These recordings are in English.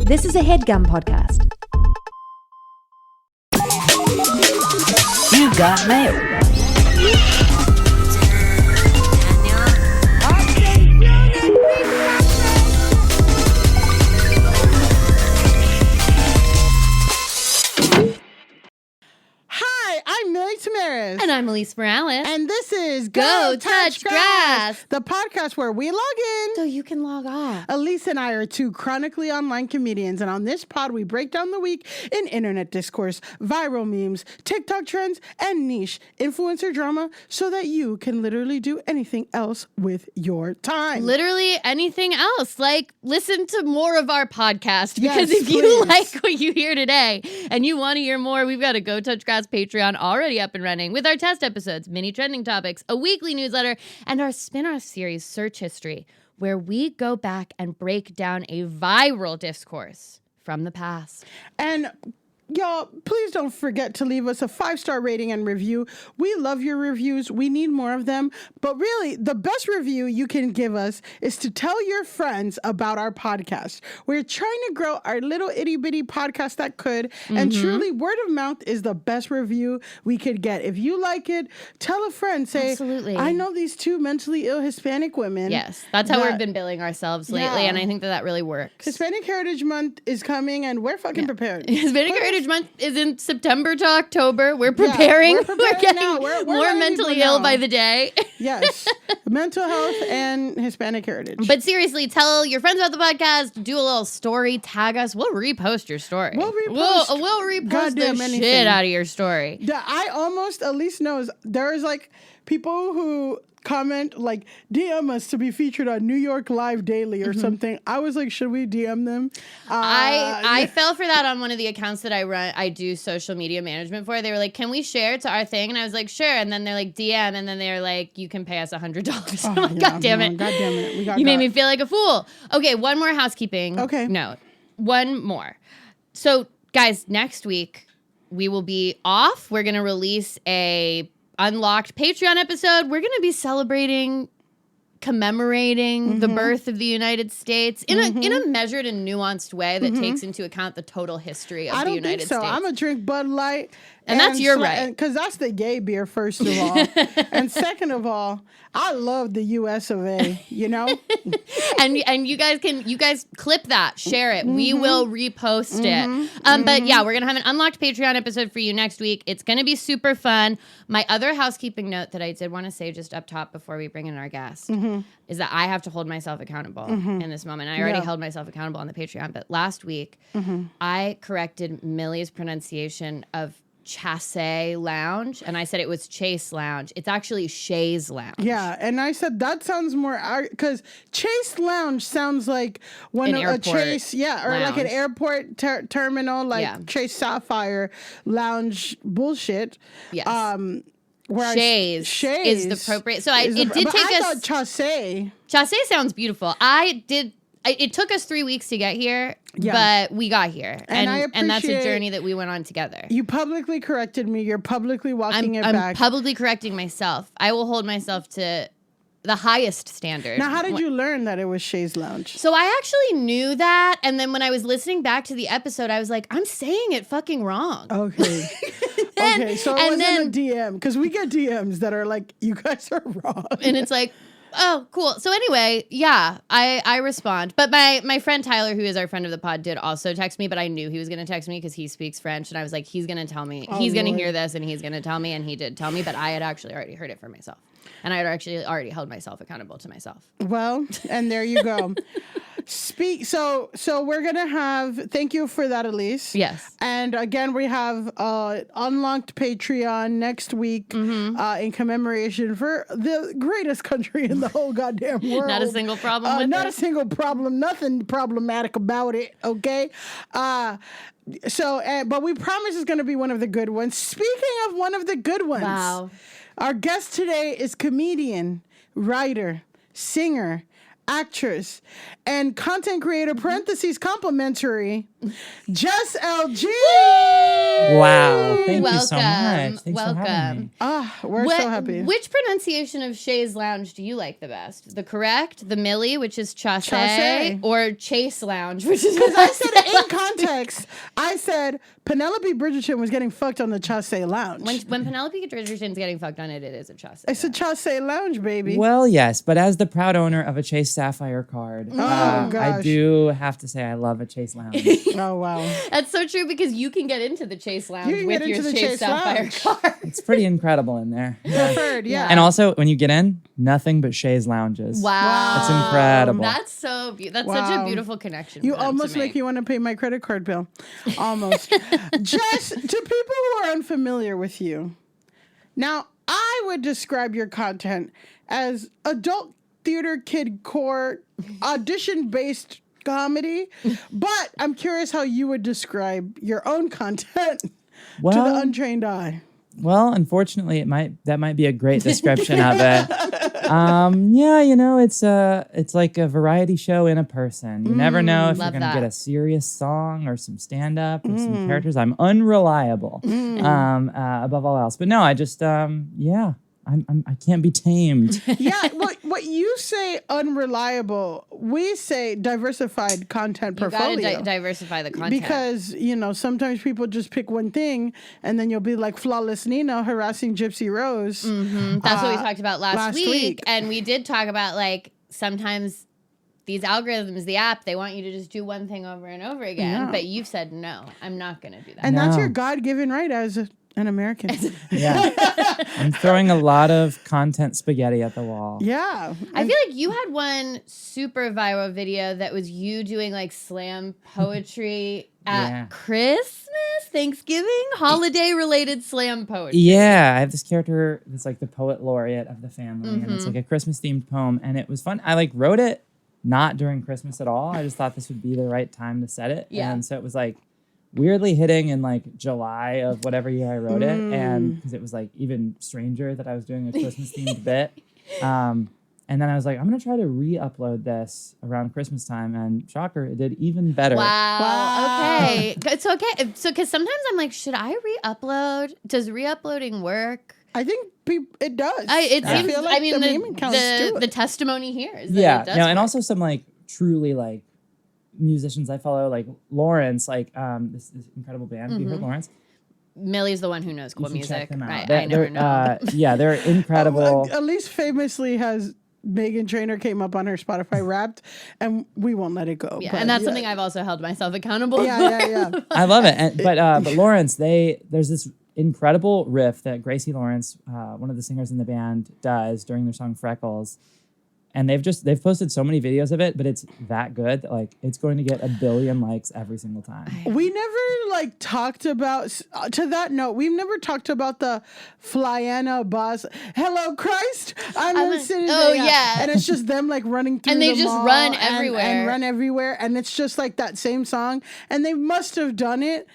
This is a HeadGum podcast. You got mail. And I'm Elise Morales. And this is Go Touch Grass, the podcast where we log in so you can log off. Elise and I are two chronically online comedians, and on this pod, we break down the week in internet discourse, viral memes, TikTok trends, and niche influencer drama so that you can literally do anything else with your time. Literally anything else. Like, listen to more of our podcast, because Yes, if you please. like what you hear today and you want to hear more, we've got a Go Touch Grass Patreon already up and running with our test episodes, mini trending topics, a weekly newsletter, and our spin-off series, Search History, where we go back and break down a viral discourse from the past. And y'all, please don't forget to leave us a 5-star rating and review. We love your reviews. We need more of them. But really, the best review you can give us is to tell your friends about our podcast. We're trying to grow our little itty bitty podcast that could. And truly, word of mouth is the best review we could get. If you like it, tell a friend. Say, Absolutely. I know these two mentally ill Hispanic women. Yes, that's how we've been billing ourselves lately, and I think that really works. Hispanic Heritage Month is coming, and we're fucking prepared. Hispanic Heritage Month is in September to October. We're preparing. we're preparing getting now. We're more ready mentally for ill now. by the day. Yes. Mental health and Hispanic heritage. But seriously, tell your friends about the podcast. Do a little story. Tag us. We'll repost your story. We'll repost We'll repost goddamn the anything. shit out of your story. I almost at least knows there's like people who comment like DM us to be featured on New York Live Daily or something. I was like, should we DM them? I fell for that on one of the accounts that I do social media management for. They were like, can we share it to our thing? And I was like, sure. And then they're like, DM. And then they're like, you can pay us $100. I'm like, God damn it. God damn it. We got You made me feel like a fool. Okay, one more housekeeping note. One more. So, guys, next week we will be off. We're going to release a unlocked Patreon episode. We're going to be celebrating, commemorating the birth of the United States in a measured and nuanced way that takes into account the total history of the United States. I'm going to drink Bud Light. And that's your right. Because that's the gay beer, first of all. And second of all, I love the US of A, you know? and you guys clip that, share it. We will repost it. But yeah, we're going to have an unlocked Patreon episode for you next week. It's going to be super fun. My other housekeeping note that I did want to say just up top before we bring in our guest is that I have to hold myself accountable in this moment. I already held myself accountable on the Patreon, but last week I corrected Millie's pronunciation of Chasse Lounge, and I said it was Chase Lounge. It's actually Shays Lounge. Yeah, and I said that sounds more because Chase Lounge sounds like a Chase, or like an airport terminal, like Chase Sapphire Lounge bullshit. Yes. Shays is the appropriate. So it did take us. I thought Chasse. Chasse sounds beautiful. It took us 3 weeks to get here, but we got here. And that's a journey that we went on together. You publicly corrected me. You're publicly walking it back. I'm publicly correcting myself. I will hold myself to the highest standard. Now, how did you learn that it was Shays Lounge? So I actually knew that. And then when I was listening back to the episode, I was like, I'm saying it fucking wrong. Okay. Okay, so it wasn't a DM. Because we get DMs that are like, you guys are wrong. And it's like, oh, cool. So anyway, yeah, I respond. But my friend Tyler, who is our friend of the pod, did also text me, but I knew he was going to text me because he speaks French. And I was like, he's going to tell me. He's going to hear this and he's going to tell me. And he did tell me, but I had actually already heard it for myself. And I had actually already held myself accountable to myself. Well, and there you go. So we're going to have, thank you for that, Elise. Yes. And again, we have unlocked Patreon next week in commemoration for the greatest country in the whole goddamn world. Not a single problem with Not it. a single problem, nothing problematic about it, okay? But we promise it's going to be one of the good ones. Speaking of one of the good ones. Wow. Our guest today is comedian, writer, singer, actress, and content creator, parentheses, complimentary, Jess Elgene. Wow. Thank you so Welcome. much. Thanks for having me. We're so happy. Which pronunciation of Shays Lounge do you like the best? The correct, the Millie, which is Chasse, Chasse. or Chase Lounge, which is Because I said it in context. I said Penelope Bridgerton was getting fucked on the Chasse Lounge. When Penelope Bridgerton's getting fucked on it, it is a Chasse. It's a Chasse Lounge, baby. Well, yes, but as the proud owner of a Chase Sapphire card, I gosh. do have to say I love a Chase Lounge. Oh, wow. That's so true because you can get into the Chase Lounge You can with get your into the Chase Chase Sapphire Lounge. card. It's pretty incredible in there. Preferred, yeah. And also, when you get in, nothing but Shays lounges. Wow. That's incredible. That's so that's such Wow. a beautiful connection. You for them almost to make me want to pay my credit card bill. Almost. Jess, to people who are unfamiliar with you, now I would describe your content as adult theater kid core audition based comedy, but I'm curious how you would describe your own content to the untrained eye. Well, unfortunately, that might be a great description of it. It's like a variety show in a person. You never know if you're love going to that. get a serious song or some stand up or some characters. I'm unreliable above all else. But no, I just I can't be tamed. Yeah, what you say unreliable, we say diversified content You portfolio. gotta diversify the content. Because, sometimes people just pick one thing and then you'll be like Flawless Nina harassing Gypsy Rose. That's what we talked about last week. week. And we did talk about like sometimes these algorithms, the app, they want you to just do one thing over and over again. Yeah. But you've said, no, I'm not going to do that. And that's No. your God-given right as an American. Yeah. I'm throwing a lot of content spaghetti at the wall. Yeah. I feel like you had one super viral video that was you doing like slam poetry at Yeah. Christmas, Thanksgiving, holiday related slam poetry. Yeah, I have this character that's like the poet laureate of the family, and it's like a Christmas themed poem, and it was fun. I like wrote it not during Christmas at all. I just thought this would be the right time to set it. Yeah. And so it was like weirdly hitting in like July of whatever year I wrote it, and because it was like even stranger that I was doing a Christmas themed bit. And then I was like, I'm gonna try to re-upload this around Christmas time, and shocker, it did even better. Wow. Okay. It's okay. So, because sometimes I'm like, should I re-upload? Does re-uploading work? I think it does. It I seems. feel like I mean, the meme counts to the it. testimony here is that Yeah, it does no, and work. also some like truly like musicians I follow, like Lawrence, like this incredible band. Have you heard Lawrence? Millie's the one who knows You cool should check music. them out. I never know. Yeah, they're incredible. Elise famously has Megan Trainor came up on her Spotify Wrapped, and we won't let it go. Yeah, but and that's something I've also held myself accountable for. Yeah. I love it. But Lawrence, there's this incredible riff that Gracie Lawrence, one of the singers in the band, does during their song Freckles. And they've posted so many videos of it, but it's that good that like it's going to get 1 billion likes every single time. We never like talked about to that note. We've never talked about the Flyana boss. Hello, Christ! I'm sitting oh, there, yeah. and it's just them like running through And they the just mall run and everywhere. run everywhere, and it's just like that same song, and they must have done it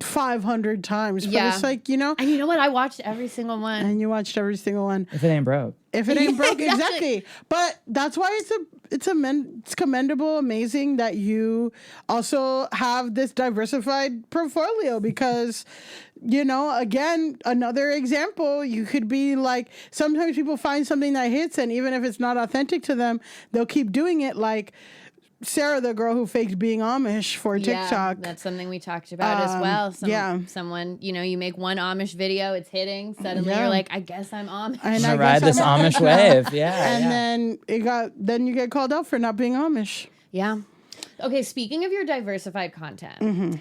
500 times. Yeah. But it's like And you know what? I watched every single one. and you watched every single one. If it ain't broke. If it ain't broke, Exactly. exactly. But that's why it's commendable, amazing that you also have this diversified portfolio because, again, another example, you could be like, sometimes people find something that hits and even if it's not authentic to them, they'll keep doing it like Sarah, the girl who faked being Amish for TikTok. That's something we talked about as well. Someone, you make one Amish video, it's hitting. Suddenly Yeah. you're like, I guess I'm Amish. And I I ride guess this I'm Amish wave. Yeah. And yeah. then you get called out for not being Amish. Yeah. Okay, speaking of your diversified content,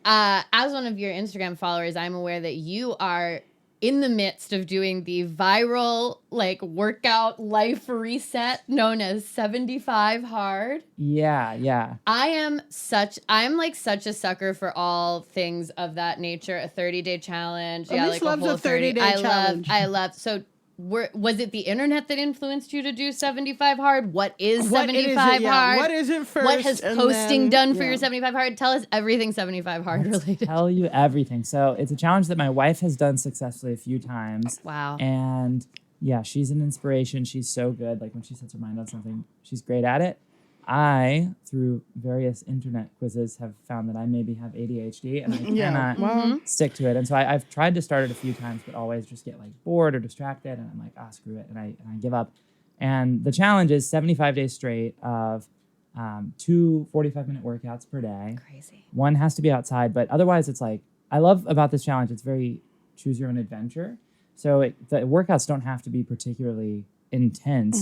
as one of your Instagram followers, I'm aware that you are in the midst of doing the viral workout life reset known as 75 Hard. Yeah. I'm such a sucker for all things of that nature. A 30-day challenge. Elise loves a 30-day challenge. I love. So was it the internet that influenced you to do 75 Hard? What is 75 Hard? What is it first? What has and posting then- done for your 75 Hard? Tell us everything 75 Hard related. Tell you everything. So it's a challenge that my wife has done successfully a few times. Wow. And yeah, she's an inspiration. She's so good. Like when she sets her mind on something, she's great at it. I, through various internet quizzes, have found that I maybe have ADHD and I cannot stick to it. And so I've tried to start it a few times, but always just get like bored or distracted. And I'm like, screw it. And I give up. And the challenge is 75 days straight of 2 45-minute workouts per day. Crazy. One has to be outside, but otherwise it's like, I love about this challenge, it's very choose your own adventure. So the workouts don't have to be particularly intense.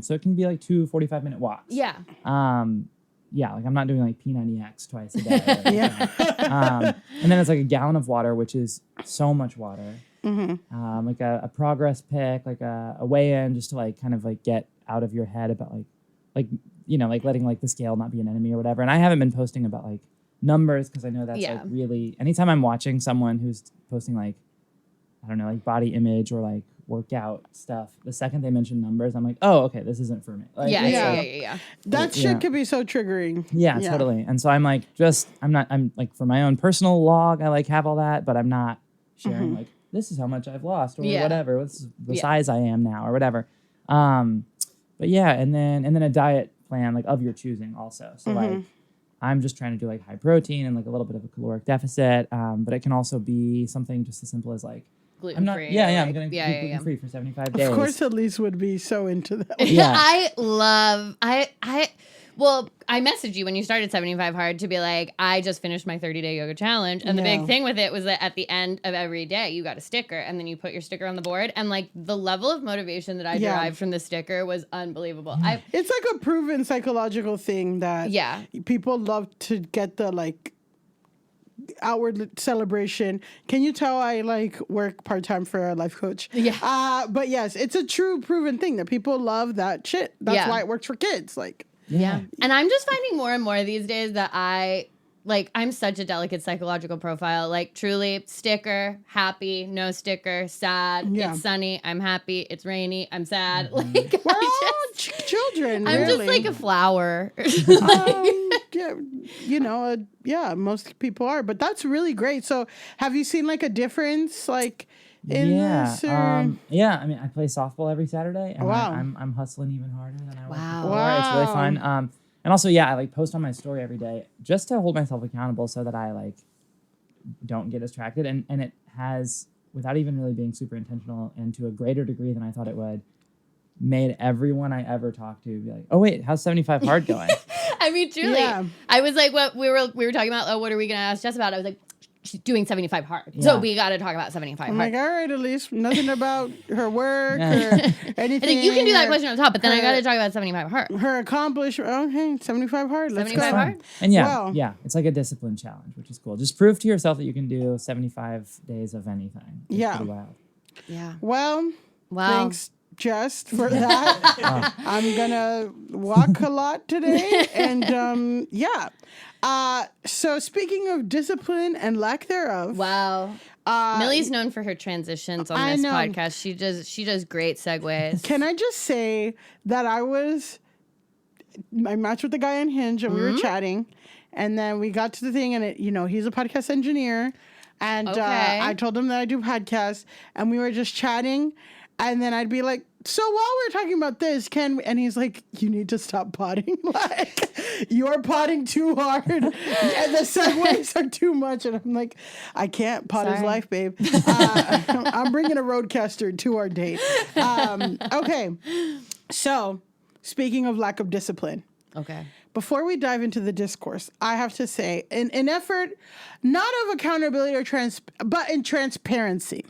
So it can be like 2 45-minute walks. Yeah. Like I'm not doing like P90X twice a day. And then it's like a gallon of water, which is so much water. Like a progress pick, like a weigh-in, just to like kind of like get out of your head about like letting like the scale not be an enemy or whatever. And I haven't been posting about like numbers because I know that's like really, anytime I'm watching someone who's posting like, I don't know, like body image or like workout stuff, the second they mention numbers, I'm like, oh, okay, this isn't for me. Like, Yeah. That shit could be so triggering. Yeah, totally. And so I'm like, I'm like, for my own personal log, I like have all that, but I'm not sharing like, this is how much I've lost or whatever. This is the size I am now or whatever. But yeah, and then a diet plan like of your choosing also. So like, I'm just trying to do like high protein and like a little bit of a caloric deficit. But it can also be something just as simple as like, gluten-free. I'm going to be gluten-free for 75 days. Of course, Elise would be so into that. Yeah. I messaged you when you started 75 Hard to be like, I just finished my 30-day yoga challenge. And the big thing with it was that at the end of every day, you got a sticker and then you put your sticker on the board. And like the level of motivation that I derived from the sticker was unbelievable. It's like a proven psychological thing that people love to get the like outward celebration. Can you tell I like work part-time for a life coach? Yeah. But yes, it's a true proven thing that people love that shit. That's why it works for kids. Like, yeah. And I'm just finding more and more these days that I'm such a delicate psychological profile. Like truly sticker, happy, no sticker, sad, it's sunny, I'm happy, it's rainy, I'm sad. Like we're all children. I'm really. just like a flower. Most people are, but that's really great. So have you seen like a difference like in this? Or? I mean, I play softball every Saturday and I'm hustling even harder than I was before. It's really fun. And also, I like post on my story every day just to hold myself accountable so that I like don't get distracted. And it has, without even really being super intentional and to a greater degree than I thought it would, made everyone I ever talked to be like, oh wait, how's 75 Hard going? I mean, truly. Yeah. I was like, what we were talking about, what are we going to ask Jess about? I was like, she's doing 75 Hard. Yeah. So we got to talk about 75 Hard. I'm like, all right, Elise, nothing about her work or anything. I think you can do that question on top, but then I got to talk about 75 Hard. Her accomplishment. Okay, 75 Hard. Let's 75 go. Hard? And it's like a discipline challenge, which is cool. Just prove to yourself that you can do 75 days of anything. It's pretty wild. Yeah. Well, thanks, Jess, for that. I'm going to walk a lot today. And so speaking of discipline and lack thereof. Wow. Millie's known for her transitions on this podcast. She does great segues. Can I just say that I matched with the guy on Hinge and we were chatting, and then we got to the thing, and he's a podcast engineer, and I told him that I do podcasts, and we were just chatting, and then I'd be like, so while we're talking about this, and he's like, you need to stop potting. Like, you're potting too hard. And the segues are too much. And I'm like, I can't. Pot is life, babe. I'm bringing a roadcaster to our date. Okay. So, speaking of lack of discipline. Okay. Before we dive into the discourse, I have to say, in an effort not of accountability but in transparency.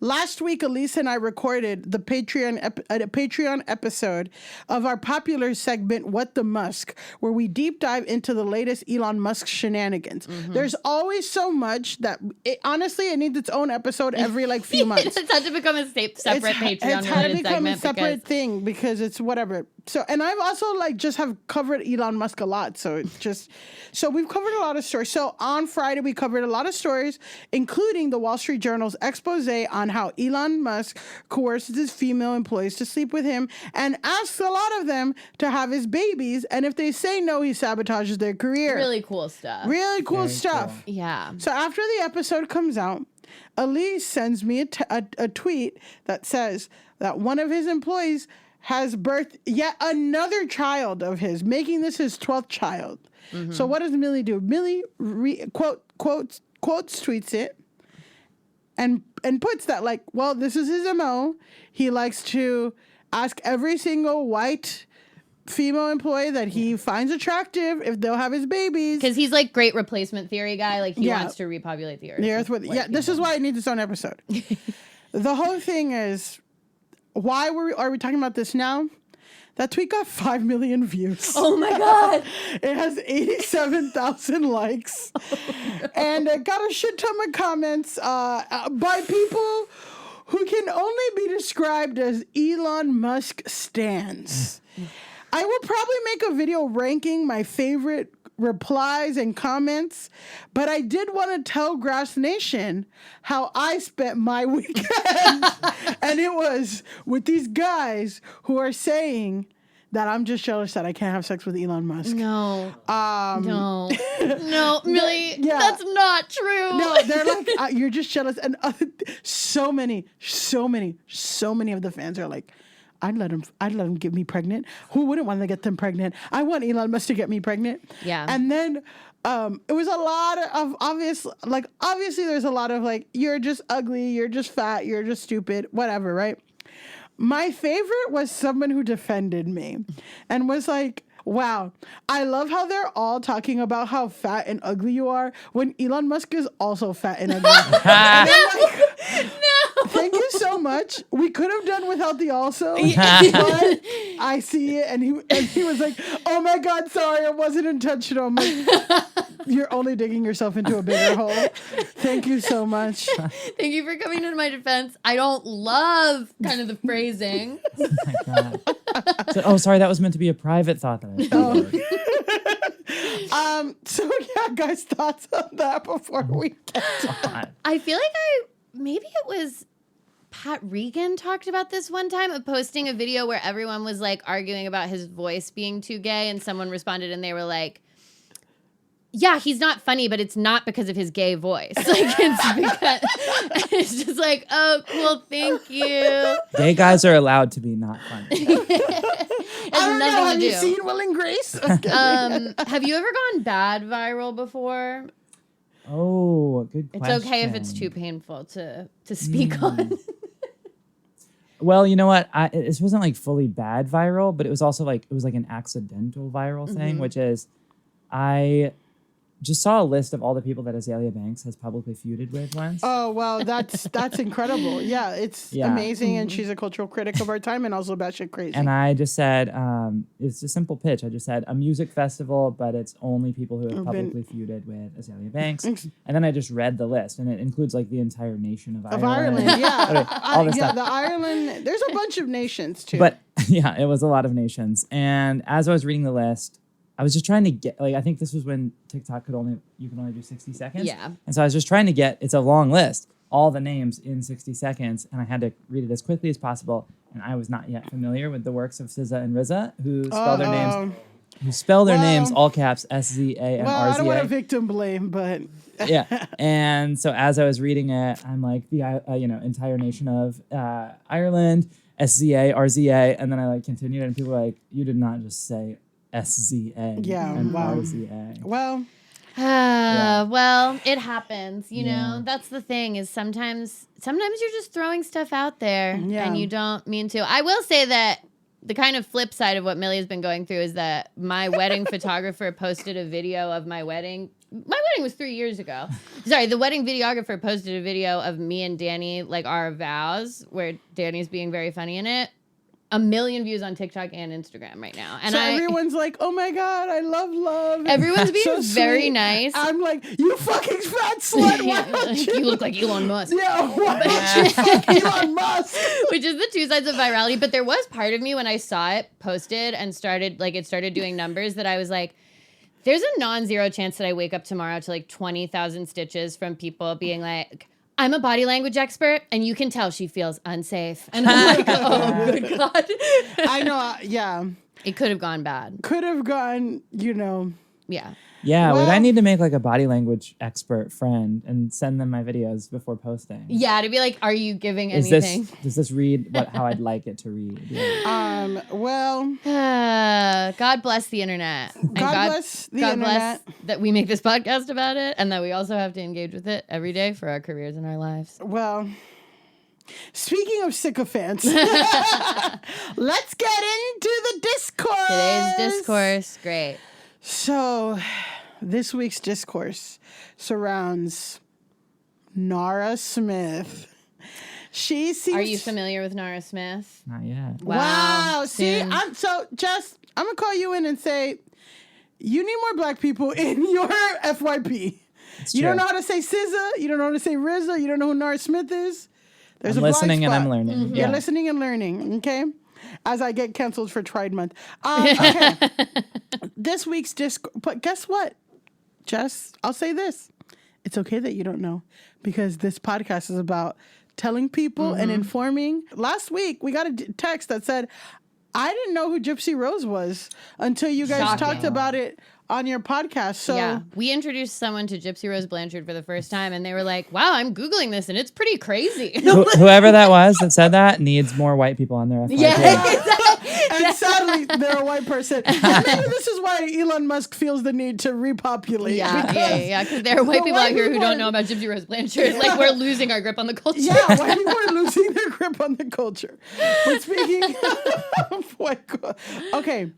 Last week, Elise and I recorded the Patreon episode of our popular segment, What the Musk, where we deep dive into the latest Elon Musk shenanigans. There's always so much that, it needs its own episode every few months. It's had to become a separate Patreon It's had to become a separate thing because it's whatever. So, and I've also just have covered Elon Musk a lot. So it's just, we've covered a lot of stories. So on Friday, we covered a lot of stories, including the Wall Street Journal's expose on how Elon Musk coerces his female employees to sleep with him and asks a lot of them to have his babies. And if they say no, he sabotages their career. Really cool stuff. Really cool stuff. Cool. Yeah. So after the episode comes out, Elise sends me a tweet that says that one of his employees has birthed yet another child of his, making this his 12th child. So what does Millie do? Millie quotes tweets it and puts that like, well, this is his MO. He likes to ask every single white female employee that he finds attractive if they'll have his babies. Because he's like great replacement theory guy. Like he wants to repopulate the earth. The earth with this is why it needs its own episode. The whole thing is, why are we talking about this now? That tweet got 5 million views. Oh my God. It has 87,000 likes. And it got a shit ton of comments by people who can only be described as Elon Musk stans. I will probably make a video ranking my favorite replies and comments, but I did want to tell Grass Nation how I spent my weekend. And it was with these guys who are saying that I'm just jealous that I can't have sex with Elon Musk. No. No, Millie, that's not true. No, they're like, you're just jealous. And so many of the fans are like, I'd let him get me pregnant. Who wouldn't want to get them pregnant? I want Elon Musk to get me pregnant. Yeah. And then it was a lot of obviously there's a lot of like, you're just ugly, you're just fat, you're just stupid, whatever, right? My favorite was someone who defended me and was like, wow, I love how they're all talking about how fat and ugly you are when Elon Musk is also fat and ugly. Thank you so much. We could have done without the also, but I see it. And he was like, oh my God, sorry, it wasn't intentional. I'm like, you're only digging yourself into a bigger hole. Thank you so much. Thank you for coming to my defense. I don't love kind of the phrasing. Oh my God. Sorry, that was meant to be a private thought that I So yeah, guys, thoughts on that before we get on. I feel like maybe it was Pat Regan talked about this one time of posting a video where everyone was like arguing about his voice being too gay, and someone responded and they were like, yeah, he's not funny, but it's not because of his gay voice. Like it's because it's just like, oh, cool, thank you. Gay guys are allowed to be not funny. I don't know. Have you seen Will and Grace? Have you ever gone bad viral before? Oh, good question. It's okay if it's too painful to speak on. Well, you know what? This wasn't like fully bad viral, but it was also like, it was like an accidental viral thing, which is I just saw a list of all the people that Azalea Banks has publicly feuded with once. Oh, well, that's incredible. Yeah, it's amazing. And she's a cultural critic of our time and also batshit crazy. And I just said, it's a simple pitch. I just said a music festival, but it's only people who have publicly feuded with Azalea Banks. And then I just read the list, and it includes like the entire nation of Ireland. Yeah. All this stuff. The Ireland, there's a bunch of nations too. But yeah, it was a lot of nations. And as I was reading the list, I was just trying to get, like, I think this was when TikTok you could only do 60 seconds. Yeah. And so I was just trying to get, it's a long list, all the names in 60 seconds. And I had to read it as quickly as possible. And I was not yet familiar with the works of SZA and RZA, who spell their names, all caps, SZA and RZA. I don't want to victim blame, but. Yeah. And so as I was reading it, I'm like, the entire nation of Ireland, SZA, RZA. And then I like continued, and people were like, you did not just say SZA and RZA. Well, well, it happens. You know, that's the thing is sometimes you're just throwing stuff out there and you don't mean to. I will say that the kind of flip side of what Millie has been going through is that my wedding photographer posted a video of my wedding. My wedding was 3 years ago. Sorry, the wedding videographer posted a video of me and Danny, like our vows, where Danny's being very funny in it. 1 million views on TikTok and Instagram right now. And so everyone's like, oh my God, I love. Everyone's being so very sweet. nice. I'm like, you fucking fat slut. Why don't you look like Elon Musk. Yeah, why don't you fuck Elon Musk? Which is the two sides of virality. But there was part of me when I saw it posted and it started doing numbers that I was like, there's a non-zero chance that I wake up tomorrow to like 20,000 stitches from people being like, I'm a body language expert, and you can tell she feels unsafe. And I'm like, oh, good God. I know, yeah. It could have gone bad. Could have gone, Yeah. Yeah, Well- wait, I need to make like a body language expert friend and send them my videos before posting. Yeah, to be like, are you giving Is anything? does this read how I'd like it to read? Yeah. Well, God bless the internet. And God bless the God internet. bless that we make this podcast about it and that we also have to engage with it every day for our careers and our lives. Well, speaking of sycophants, let's get into the discourse. Today's discourse, great. So, this week's discourse surrounds Nara Smith. She seems. Are you familiar with Nara Smith? Not yet. Wow. See, soon. Jess, I'm gonna call you in and say, you need more black people in your FYP. It's You don't true. know how to say SZA. You don't know how to say RZA. You don't know who Nara Smith is. There's I'm a blind listening and spot. I'm learning. Mm-hmm. Yeah. You're listening and learning, okay? As I get canceled for Pride Month. Okay. This week's discourse, but guess what, Jess? I'll say this. It's okay that you don't know because this podcast is about telling people and informing. Last week, we got a text that said, I didn't know who Gypsy Rose was until you guys Shocking. talked about it on your podcast. So Yeah, we introduced someone to Gypsy Rose Blanchard for the first time, and they were like, "Wow, I'm googling this, and it's pretty crazy." Whoever that was that said that needs more white people on their FYP. Yeah, and sadly, they're a white person. And maybe this is why Elon Musk feels the need to repopulate. yeah. Because there are white the people white out here who people don't are- know about Gypsy Rose Blanchard. Like we're losing our grip on the culture. Yeah, white people are losing their grip on the culture. But speaking of white okay,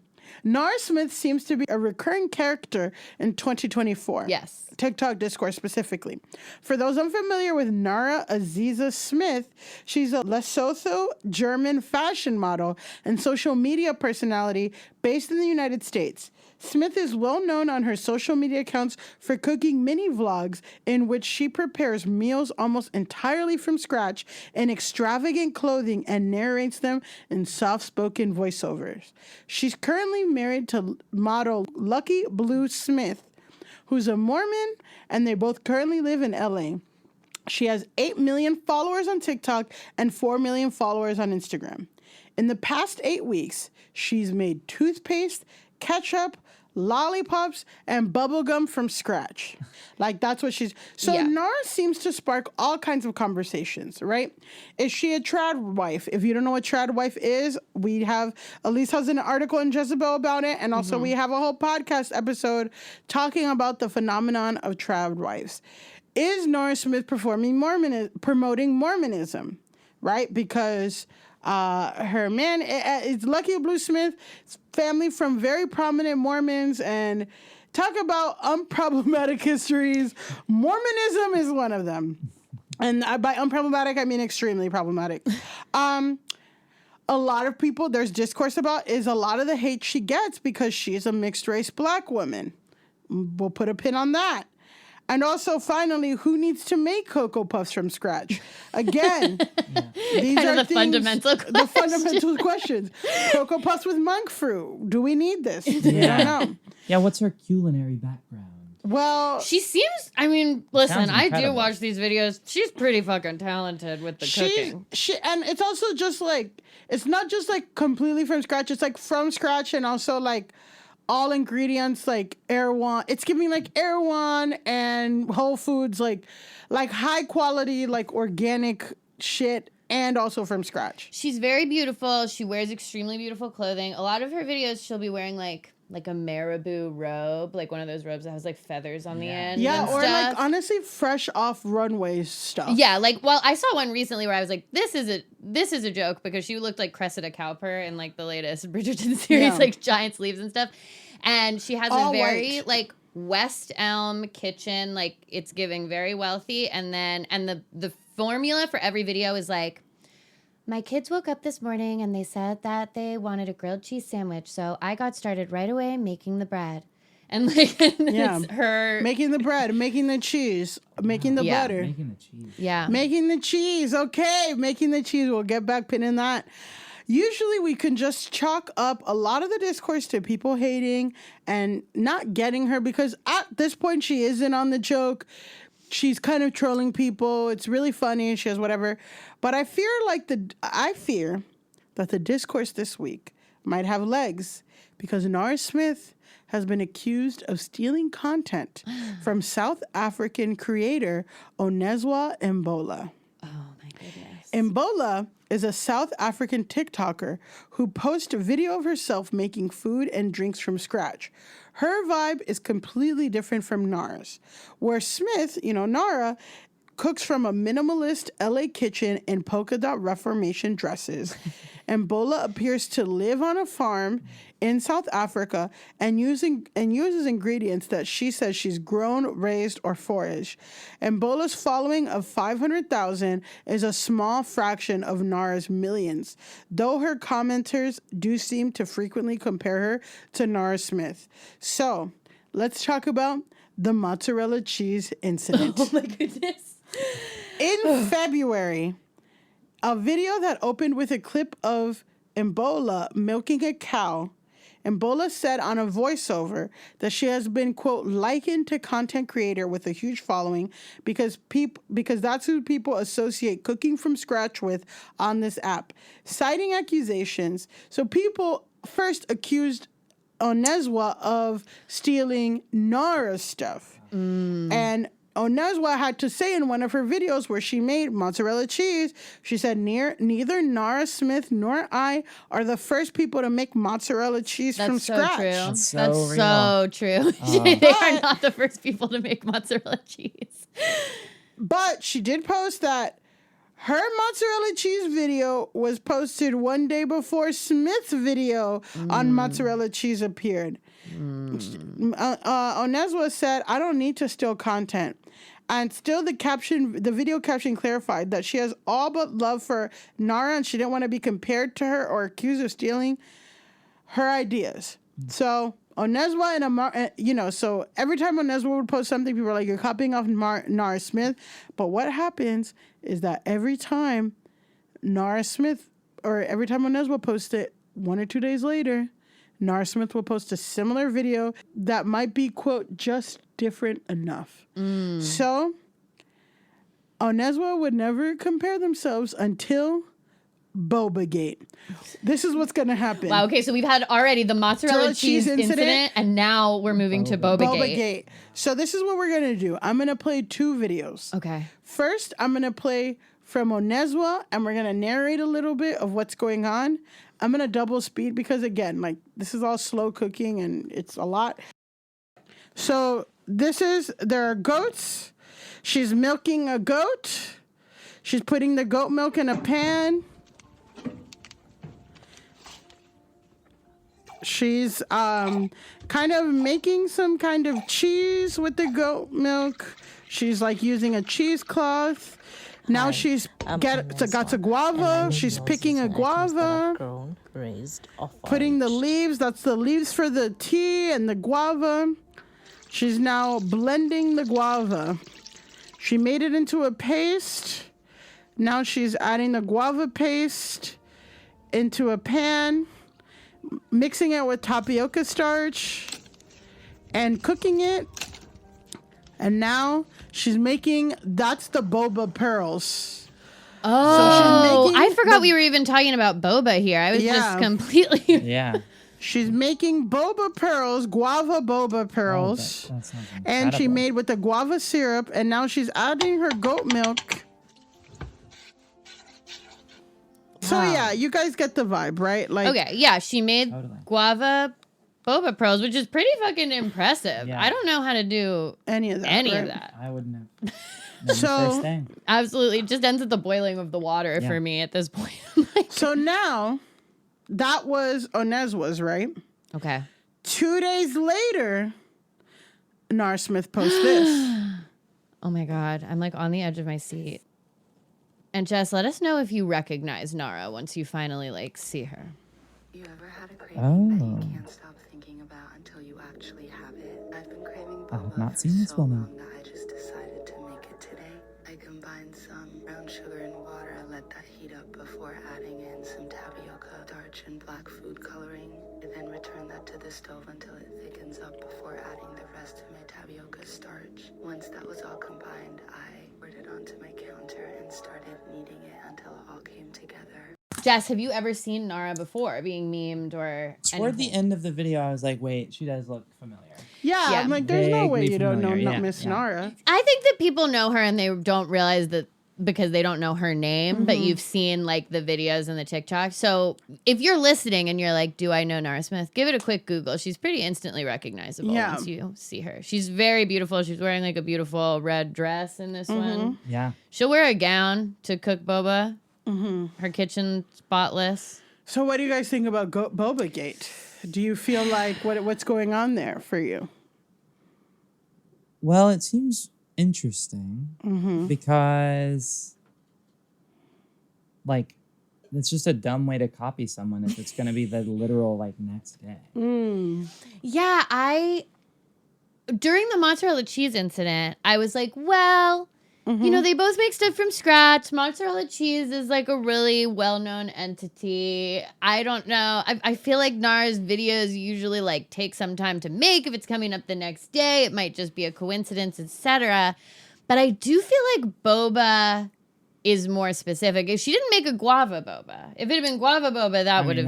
Nara Smith seems to be a recurring character in 2024. Yes. TikTok discourse specifically. For those unfamiliar with Nara Aziza Smith, she's a Lesotho German fashion model and social media personality based in the United States. Smith is well known on her social media accounts for cooking mini vlogs in which she prepares meals almost entirely from scratch in extravagant clothing and narrates them in soft-spoken voiceovers. She's currently married to model Lucky Blue Smith, who's a Mormon, and they both currently live in LA. She has 8 million followers on TikTok and 4 million followers on Instagram. In the past 8 weeks, she's made toothpaste, ketchup, lollipops, and bubblegum from scratch. Like, that's what she's... So Yeah. Nara seems to spark all kinds of conversations, right? Is she a trad wife? If you don't know what trad wife is, we have... Elise has an article in Jezebel about it, and also we have a whole podcast episode talking about the phenomenon of trad wives. Is Nara Smith promoting Mormonism, right? Because... her man is Lucky Blue Smith, family from very prominent Mormons, and talk about unproblematic histories. Mormonism is one of them. And by unproblematic, I mean extremely problematic. A lot of people, there's discourse about, is a lot of the hate she gets because she's a mixed race black woman. We'll put a pin on that. And also, finally, who needs to make Cocoa Puffs from scratch? Again, these Kind are of the fundamental the fundamental questions. Cocoa Puffs with monk fruit. Do we need this? I don't know. Yeah, what's her culinary background? Well, She seems, I mean, listen, Sounds I do incredible. watch these videos. She's pretty fucking talented with the cooking. and it's also just like, it's not just like completely from scratch. It's like from scratch and also like all ingredients like Erewhon. It's giving like Erewhon and Whole Foods, like high quality, like organic shit, and also from scratch. She's very beautiful. She wears extremely beautiful clothing. A lot of her videos, she'll be wearing like a marabou robe, like one of those robes that has like feathers on the end. Yeah, and or stuff. like honestly, fresh off runway stuff. Yeah, like, well, I saw one recently where I was like, this is a joke because she looked like Cressida Cowper in like the latest Bridgerton series, Yeah. like giant sleeves and stuff. And she has All a very white. like West Elm kitchen, like it's giving very wealthy. And then the formula for every video is like, my kids woke up this morning and they said that they wanted a grilled cheese sandwich, so I got started right away making the bread. And like, Yeah. it's her, Making the bread, making the cheese, making the Yeah. butter. Making the cheese. yeah. Making the cheese. Okay, making the cheese. We'll get back pinning that. Usually we can just chalk up a lot of the discourse to people hating and not getting her because at this point she isn't on the joke. She's kind of trolling people. It's really funny. She has whatever. But I fear that the discourse this week might have legs because Nara Smith has been accused of stealing content from South African creator Oneswa Mbola. Oh my goodness. Mbola is a South African TikToker who posts a video of herself making food and drinks from scratch. Her vibe is completely different from Nara's, where Smith, Nara, cooks from a minimalist LA kitchen in polka dot reformation dresses. Mbola appears to live on a farm in South Africa and uses ingredients that she says she's grown, raised, or foraged. Mbola's following of 500,000 is a small fraction of Nara's millions, though her commenters do seem to frequently compare her to Nara Smith. So, let's talk about the mozzarella cheese incident. Oh my goodness. In February, a video that opened with a clip of Mbola milking a cow, Mbola said on a voiceover that she has been, quote, likened to content creator with a huge following because that's who people associate cooking from scratch with on this app, citing accusations. So people first accused Oneswa of stealing Nara's stuff. And Oneswa had to say in one of her videos where she made mozzarella cheese, she said, neither Nara Smith nor I are the first people to make mozzarella cheese from scratch. True. That's so That's real. so true. They are not the first people to make mozzarella cheese. But she did post that her mozzarella cheese video was posted one day before Smith's video on mozzarella cheese appeared. Oneswa said, I don't need to steal content. And still the video caption clarified that she has all but love for Nara and she didn't want to be compared to her or accused of stealing her ideas. So Oneswa and so every time Oneswa would post something, people were like, you're copying off Nara Smith. But what happens is that every time Nara Smith, or every time Oneswa posts it, 1 or 2 days later, Nara Smith will post a similar video that might be, quote, just different enough. So Oneswa would never compare themselves until Boba-gate. This is what's going to happen. Wow, okay, so we've had already the mozzarella cheese incident, and now we're moving to Boba-gate. Boba-gate. So this is what we're going to do. I'm going to play 2 videos. Okay. First, I'm going to play from Oneswa, and we're going to narrate a little bit of what's going on. I'm going to double speed because, again, this is all slow cooking, and it's a lot. So there are goats. She's milking a goat. She's putting the goat milk in a pan. She's kind of making some kind of cheese with the goat milk. She's using a cheesecloth. Now she's got a guava. She's picking a guava. Grown, raised, putting the leaves. That's the leaves for the tea and the guava. She's now blending the guava. She made it into a paste. Now she's adding the guava paste into a pan, mixing it with tapioca starch, and cooking it. And now she's making, that's the boba pearls. Oh, I forgot we were even talking about boba here. I was just completely... Yeah. She's making boba pearls, guava boba pearls. That sounds incredible. And she made with the guava syrup. And now she's adding her goat milk. So yeah, you guys get the vibe, right? Okay, yeah, she made guava boba pearls, which is pretty fucking impressive. Yeah. I don't know how to do any of that. I wouldn't have. First thing. Absolutely, it just ends at the boiling of the water for me at this point. So now, that was Oneswa's, right? Okay. 2 days later, Nara Smith posts this. Oh my God, I'm on the edge of my seat. And Jess, let us know if you recognize Nara once you finally see her. You ever had a craving that you can't stop thinking about until you actually have it? I've been craving boba I have not for seen this so woman. long that I just decided to make it today. I combined some brown sugar and water, let that heat up before adding in some tapioca, starch, and black food coloring. I then return that to the stove until it thickens up before adding the rest of my tapioca starch. Once that was all combined, I poured it onto my counter and started kneading it until it all came together. Jess, have you ever seen Nara before being memed or Toward the anything? end of the video, I was like, wait, she does look familiar. Yeah, I'm like, there's no way Vaguely you don't know familiar, yeah, Miss yeah. Nara. I think that people know her and they don't realize that because they don't know her name, but you've seen like the videos and the TikTok. So if you're listening and you're like, do I know Nara Smith? Give it a quick Google. She's pretty instantly recognizable once you see her. She's very beautiful. She's wearing like a beautiful red dress in this one. Yeah. She'll wear a gown to cook boba. Her kitchen spotless. So what do you guys think about Boba Gate? Do you feel like what's going on there for you? Well, it seems interesting because, like, it's just a dumb way to copy someone if it's going to be the literal, like, next day. Yeah, during the mozzarella cheese incident, I was like, well, you know, they both make stuff from scratch. Mozzarella cheese is like a really well-known entity. I don't know. I feel like Nara's videos usually like take some time to make. If it's coming up the next day, it might just be a coincidence, etc. But I do feel like boba is more specific. If she didn't make a guava boba, if it had been guava boba, that would have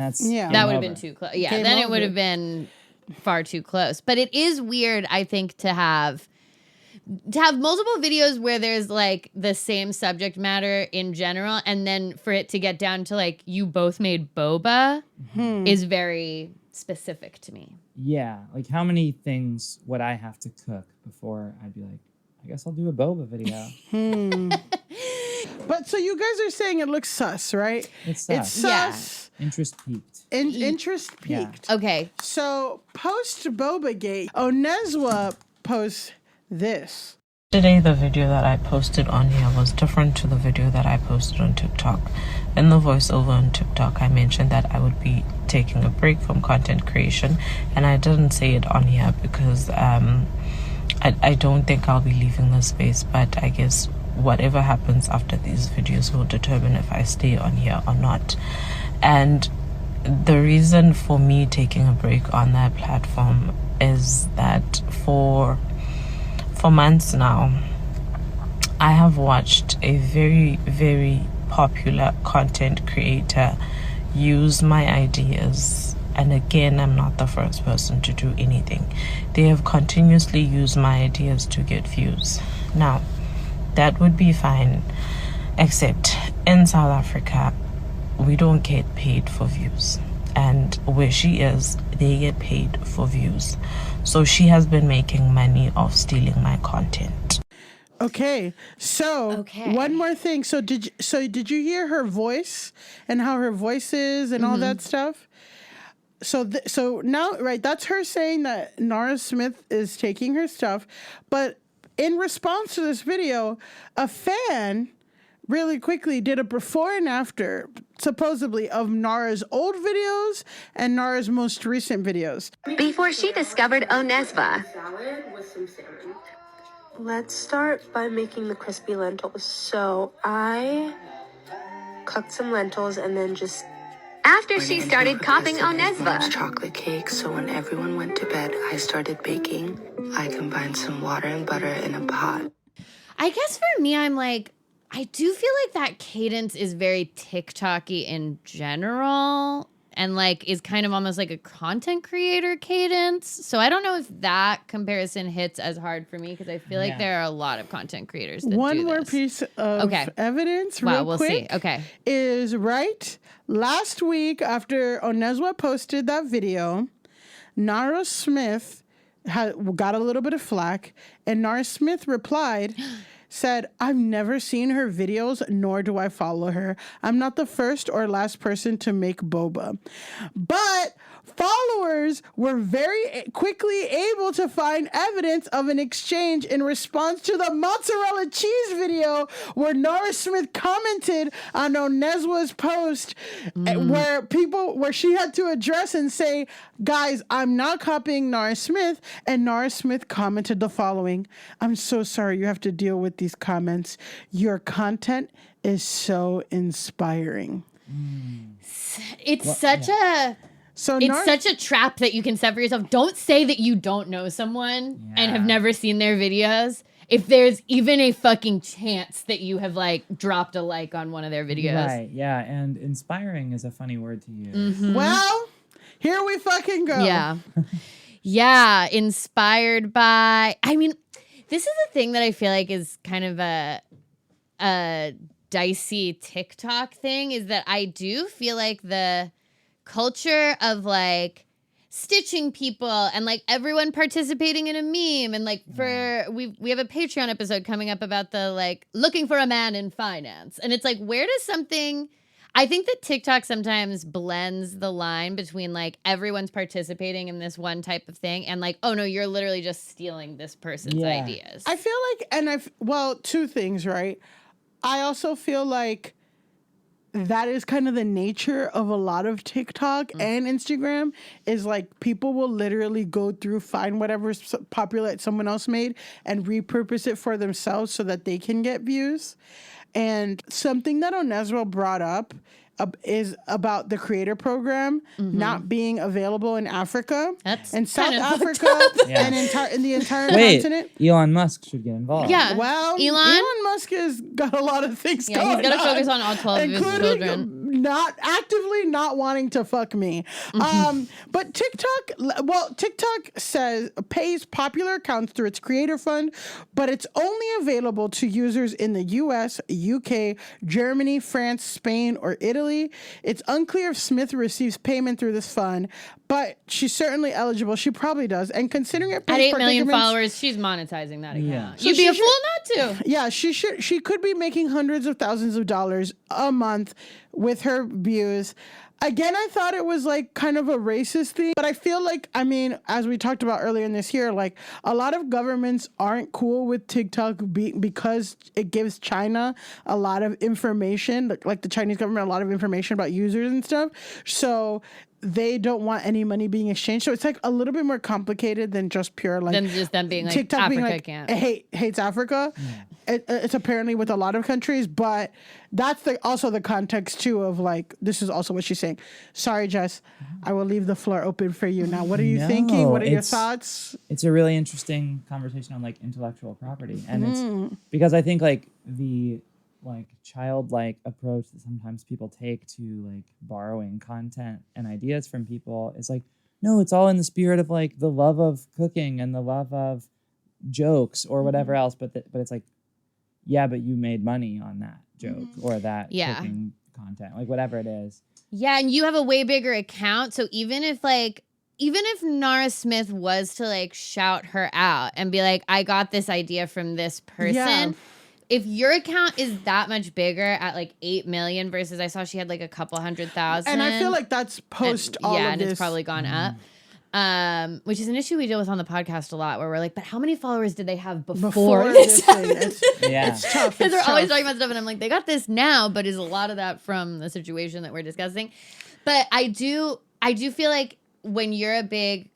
been too close. Yeah, then it would have been far too close. But it is weird, I think, to have multiple videos where there's like the same subject matter in general, and then for it to get down to like you both made boba is very specific to me. Yeah. Like, how many things would I have to cook before I'd be like, I guess I'll do a boba video? But so you guys are saying it looks sus, right? It's sus. It's sus. Interest peaked. Interest Yeah. peaked. Okay. So post Boba Gate, Oneswa posts this. Today, the video that I posted on here was different to the video that I posted on TikTok. In the voiceover on TikTok, I mentioned that I would be taking a break from content creation, and I didn't say it on here because I don't think I'll be leaving the space, but I guess whatever happens after these videos will determine if I stay on here or not. And the reason for me taking a break on that platform is that for months now, I have watched a very, very popular content creator use my ideas. And again, I'm not the first person to do anything. They have continuously used my ideas to get views. Now, that would be fine, except in South Africa, we don't get paid for views. And where she is, they get paid for views. So she has been making money off stealing my content. Okay, so one more thing. So did you hear her voice and how her voice is and all that stuff? So now, right, that's her saying that Nara Smith is taking her stuff. But in response to this video, a fan really quickly did a before and after, supposedly, of Nara's old videos and Nara's most recent videos. Before she discovered Onesva. Salad with some salmon. Let's start by making the crispy lentils. So I cooked some lentils and then just... After she started copying Mom's Onesva. chocolate cake, so when everyone went to bed, I started baking. I combined some water and butter in a pot. I guess for me, I'm like, I do feel like that cadence is very TikTok-y in general and like is kind of almost like a content creator cadence. So I don't know if that comparison hits as hard for me because I feel like there are a lot of content creators that do One more this. piece of evidence real quick see. Okay. is right last week after Oneswa posted that video, Nara Smith got a little bit of flack, and Nara Smith replied, said, I've never seen her videos, nor do I follow her. I'm not the first or last person to make boba. But followers were very quickly able to find evidence of an exchange in response to the mozzarella cheese video where Nara Smith commented on Oneswa's post where she had to address and say, guys, I'm not copying Nara Smith. And Nara Smith commented the following: I'm so sorry you have to deal with these comments. Your content is so inspiring. It's such a So it's such a trap that you can set for yourself. Don't say that you don't know someone and have never seen their videos if there's even a fucking chance that you have like dropped a like on one of their videos. Right, yeah. And inspiring is a funny word to use. Mm-hmm. Well, here we fucking go. Yeah. Yeah. Inspired by, I mean, this is a thing that I feel like is kind of a dicey TikTok thing, is that I do feel like the culture of like stitching people and like everyone participating in a meme and like we have a Patreon episode coming up about the like looking for a man in finance, and it's like, where does something, I think that TikTok sometimes blends the line between like everyone's participating in this one type of thing and like, oh no, you're literally just stealing this person's ideas. I feel like, two things, right? I also feel like that is kind of the nature of a lot of TikTok and Instagram, is like people will literally go through, find whatever's popular that someone else made and repurpose it for themselves so that they can get views. And something that Oneswa brought up is about the creator program not being available in Africa. That's and South kind of Africa and in the entire continent. Elon Musk should get involved. Yeah. Well, Elon Musk has got a lot of things going on. He's got to focus on all 12 of his children. Not actively not wanting to fuck me. But TikTok pays popular accounts through its creator fund, but it's only available to users in the US, UK, Germany, France, Spain, or Italy. It's unclear if Smith receives payment through this fund, but she's certainly eligible. She probably does. And considering it pays at 8 million followers, she's monetizing that account. Yeah. You'd be a fool not to. Yeah, she could be making hundreds of thousands of dollars a month with her views. Again, I thought it was like kind of a racist thing, but I feel like, I mean, as we talked about earlier in this year, like a lot of governments aren't cool with TikTok because it gives China a lot of information, like the Chinese government, a lot of information about users and stuff. So they don't want any money being exchanged. So it's like a little bit more complicated than just pure like than just them being like TikTok Africa being like, can't. Hates Africa. It's apparently with a lot of countries, but that's also the context too of like, this is also what she's saying. Sorry, Jess, I will leave the floor open for you now. What are you thinking? What are your thoughts? It's a really interesting conversation on like intellectual property, and it's because I think like the like childlike approach that sometimes people take to like borrowing content and ideas from people is like, no, it's all in the spirit of like the love of cooking and the love of jokes or whatever else, but it's like, yeah, but you made money on that joke or that cooking content, like whatever it is. Yeah, and you have a way bigger account, so even if Nara Smith was to like shout her out and be like, I got this idea from this person, if your account is that much bigger at like 8 million versus I saw she had like a couple 100,000. And I feel like that's post all of this. Yeah, and it's probably gone up. Which is an issue we deal with on the podcast a lot, where we're like, but how many followers did they have before this thing? It's tough. Because they're always talking about stuff, and I'm like, they got this now, but is a lot of that from the situation that we're discussing? But I do feel like when you're a big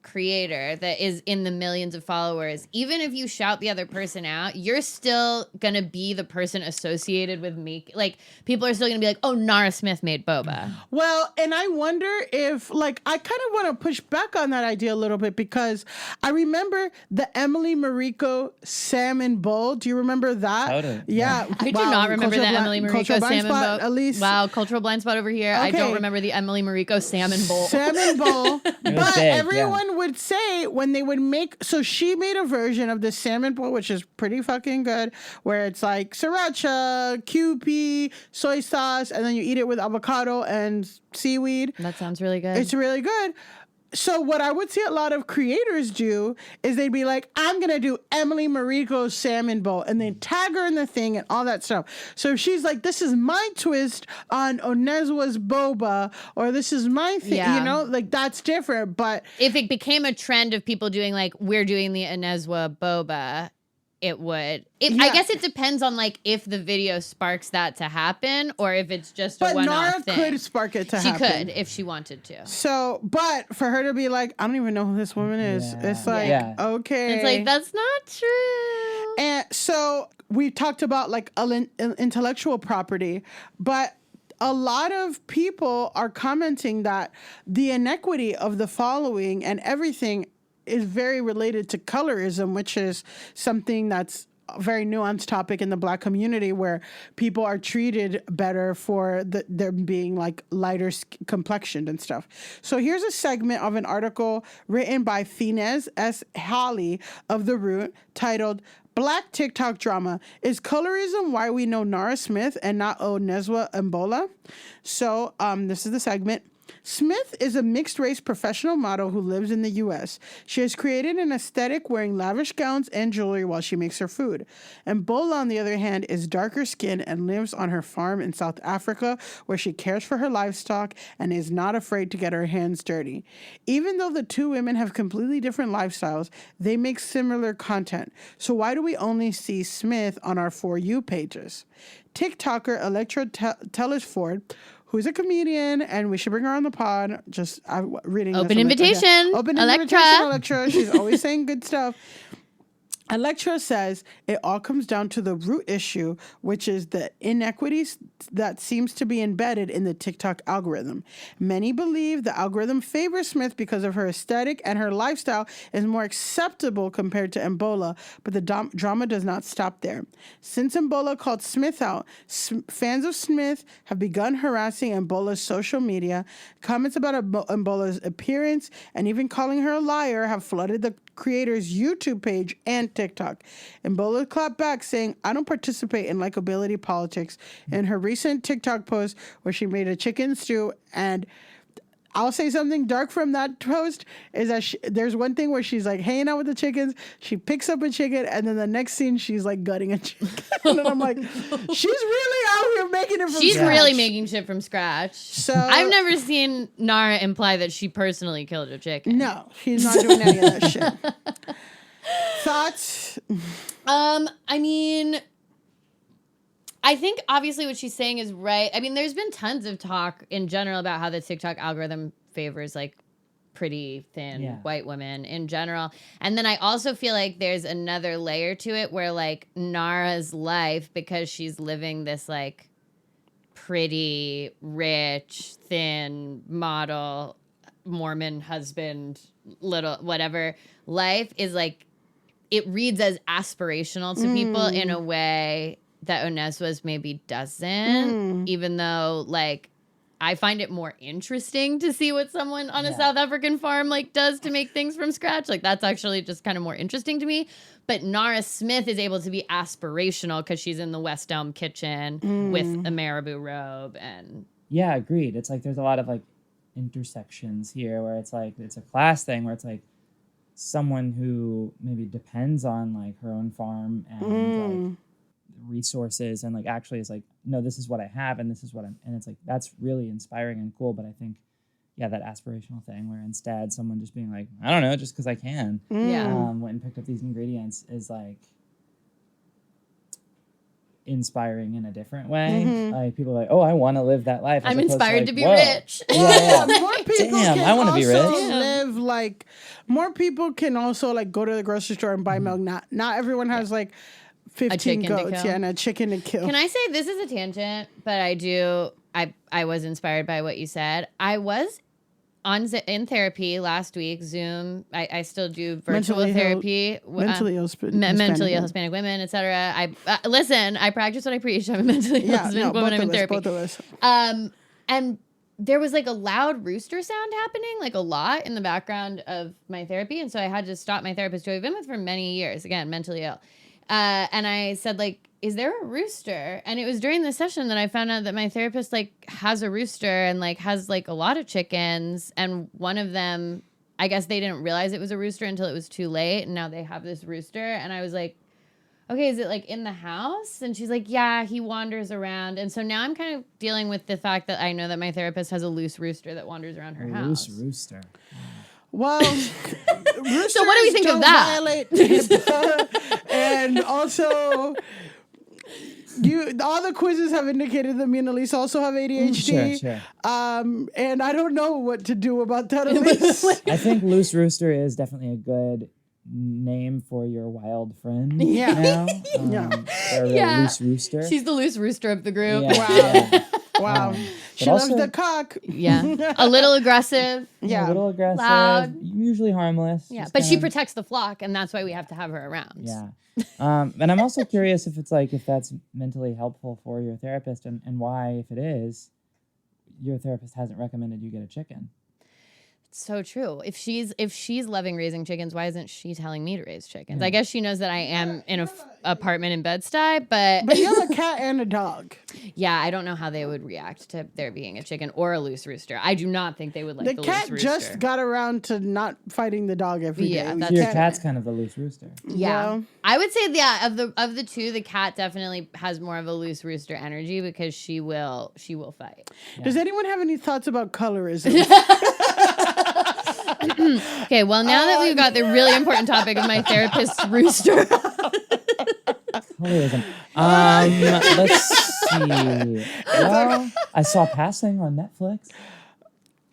creator that is in the millions of followers, even if you shout the other person out, you're still gonna be the person associated with me. Like, people are still gonna be like, oh, Nara Smith made boba. Well, and I wonder if, like, I kind of want to push back on that idea a little bit, because I remember the Emily Mariko salmon bowl. Do you remember that? Totally. Yeah. I do not remember the Emily Mariko salmon bowl. At least. Wow, cultural blind spot over here. Okay. I don't remember the Emily Mariko salmon bowl. Salmon bowl. But big, everyone would say when they would make, so she made a version of the salmon bowl, which is pretty fucking good, where it's like sriracha, QP, soy sauce, and then you eat it with avocado and seaweed. That sounds really good. It's really good. So what I would see a lot of creators do is they'd be like, I'm going to do Emily Mariko's salmon bowl, and then tag her in the thing and all that stuff. So she's like, this is my twist on Oneswa's boba, or this is my thing, you know, like that's different. But if it became a trend of people doing like, we're doing the Oneswa boba, it would. I guess it depends on like if the video sparks that to happen, or if it's just a one-off Nara thing. could spark it to happen. She could if she wanted to. So, but for her to be like, I don't even know who this woman is. It's like, okay. It's like, that's not true. And so we talked about like intellectual property, but a lot of people are commenting that the inequity of the following and everything is very related to colorism, which is something that's a very nuanced topic in the Black community, where people are treated better for them being like lighter complexioned and stuff. So here's a segment of an article written by Finez S. Halley of The Root titled Black TikTok Drama. Is Colorism Why We Know Nara Smith and Not Oneswa Mbola? So this is the segment. Smith is a mixed-race professional model who lives in the U.S. She has created an aesthetic wearing lavish gowns and jewelry while she makes her food. Mbola, on the other hand, is darker skinned and lives on her farm in South Africa, where she cares for her livestock and is not afraid to get her hands dirty. Even though the two women have completely different lifestyles, they make similar content. So why do we only see Smith on our For You pages? TikToker Electra Tellisford, who's a comedian, and we should bring her on the pod. Just reading Open invitation. Open Electra. invitation, Electra. She's always saying good stuff. Electra says it all comes down to the root issue, which is the inequities that seems to be embedded in the TikTok algorithm. Many believe the algorithm favors Smith because of her aesthetic and her lifestyle is more acceptable compared to Mbola, but the drama does not stop there. Since Mbola called Smith out, fans of Smith have begun harassing Mbola's social media. Comments about Mbola's appearance and even calling her a liar have flooded the creator's YouTube page and TikTok. Mbola clapped back, saying, "I don't participate in likability politics." In her recent TikTok post where she made a chicken stew, and I'll say something dark from that post is that there's one thing where she's like hanging out with the chickens. She picks up a chicken, and then the next scene she's like gutting a chicken. And I'm like, she's really out here making it from She's scratch. really making shit from scratch. So I've never seen Nara imply that she personally killed a chicken. No, she's not doing any of that shit. Thoughts? I mean, I think obviously what she's saying is right. I mean, there's been tons of talk in general about how the TikTok algorithm favors like pretty thin white women in general. And then I also feel like there's another layer to it where like Nara's life, because she's living this like pretty rich, thin model, Mormon husband, little whatever life is like, it reads as aspirational to people in a way that Oneswa's maybe doesn't, even though like I find it more interesting to see what someone on a South African farm like does to make things from scratch. Like that's actually just kind of more interesting to me. But Nara Smith is able to be aspirational because she's in the West Elm kitchen with a marabou robe and agreed. It's like there's a lot of like intersections here where it's like it's a class thing where it's like someone who maybe depends on like her own farm and like resources and like actually is like, no, this is what I have and this is what I'm, and it's like that's really inspiring and cool. But I think that aspirational thing where instead someone just being like, I don't know, just because I can went and picked up these ingredients is like inspiring in a different way. Like people are like, oh, I want to live that life. I'm inspired to be whoa. rich. More people Damn, I want to be rich. live like more people can also like go to the grocery store and buy milk. Not everyone has like 15 goats, and a chicken to kill. Can I say this is a tangent, but I was inspired by what you said. I was in therapy last week, Zoom. I still do virtual therapy. Mentally ill Hispanic women, etc. I practice what I preach. I'm a mentally ill Hispanic woman. I'm in therapy. Both of us. And there was like a loud rooster sound happening, like a lot in the background of my therapy. And so I had to stop my therapist, who I've been with for many years, again, mentally ill. And I said, like, is there a rooster? And it was during the session that I found out that my therapist, like, has a rooster and, like, has, like, a lot of chickens. And one of them, I guess they didn't realize it was a rooster until it was too late. And now they have this rooster. And I was like, okay, is it, like, in the house? And she's like, yeah, he wanders around. And so now I'm kind of dealing with the fact that I know that my therapist has a loose rooster that wanders around her house. Loose rooster. Well, so what do we think of that? And also, all the quizzes have indicated that me and Elise also have ADHD. Sure. And I don't know what to do about that, Elise. I think loose rooster is definitely a good name for your wild friend. Yeah. Now. Or a loose rooster. She's the loose rooster of the group. Yeah. Wow. But She loves also- the cock. Yeah. A little aggressive. A Yeah. little aggressive, Loud. usually harmless. Yeah. just But she kind of- protects the flock, and that's why we have to have her around. Yeah. And I'm also curious if it's like, if that's mentally helpful for your therapist and why, if it is, your therapist hasn't recommended you get a chicken. So true. If she's loving raising chickens, why isn't she telling me to raise chickens? I guess she knows that I am in an apartment in Bed-Stuy, But you have a cat and a dog. yeah, I don't know how they would react to there being a chicken or a loose rooster. I do not think they would like The the cat loose rooster. just got around to not fighting the dog every day. Yeah, We that's Your fair. cat's kind of the loose rooster. Yeah. Well- I would say of the two, the cat definitely has more of a loose rooster energy because she will fight. Does anyone have any thoughts about colorism? Okay, well now that we've got the really important topic of my therapist's rooster. Colorism. Let's see. Well, I saw Passing on Netflix.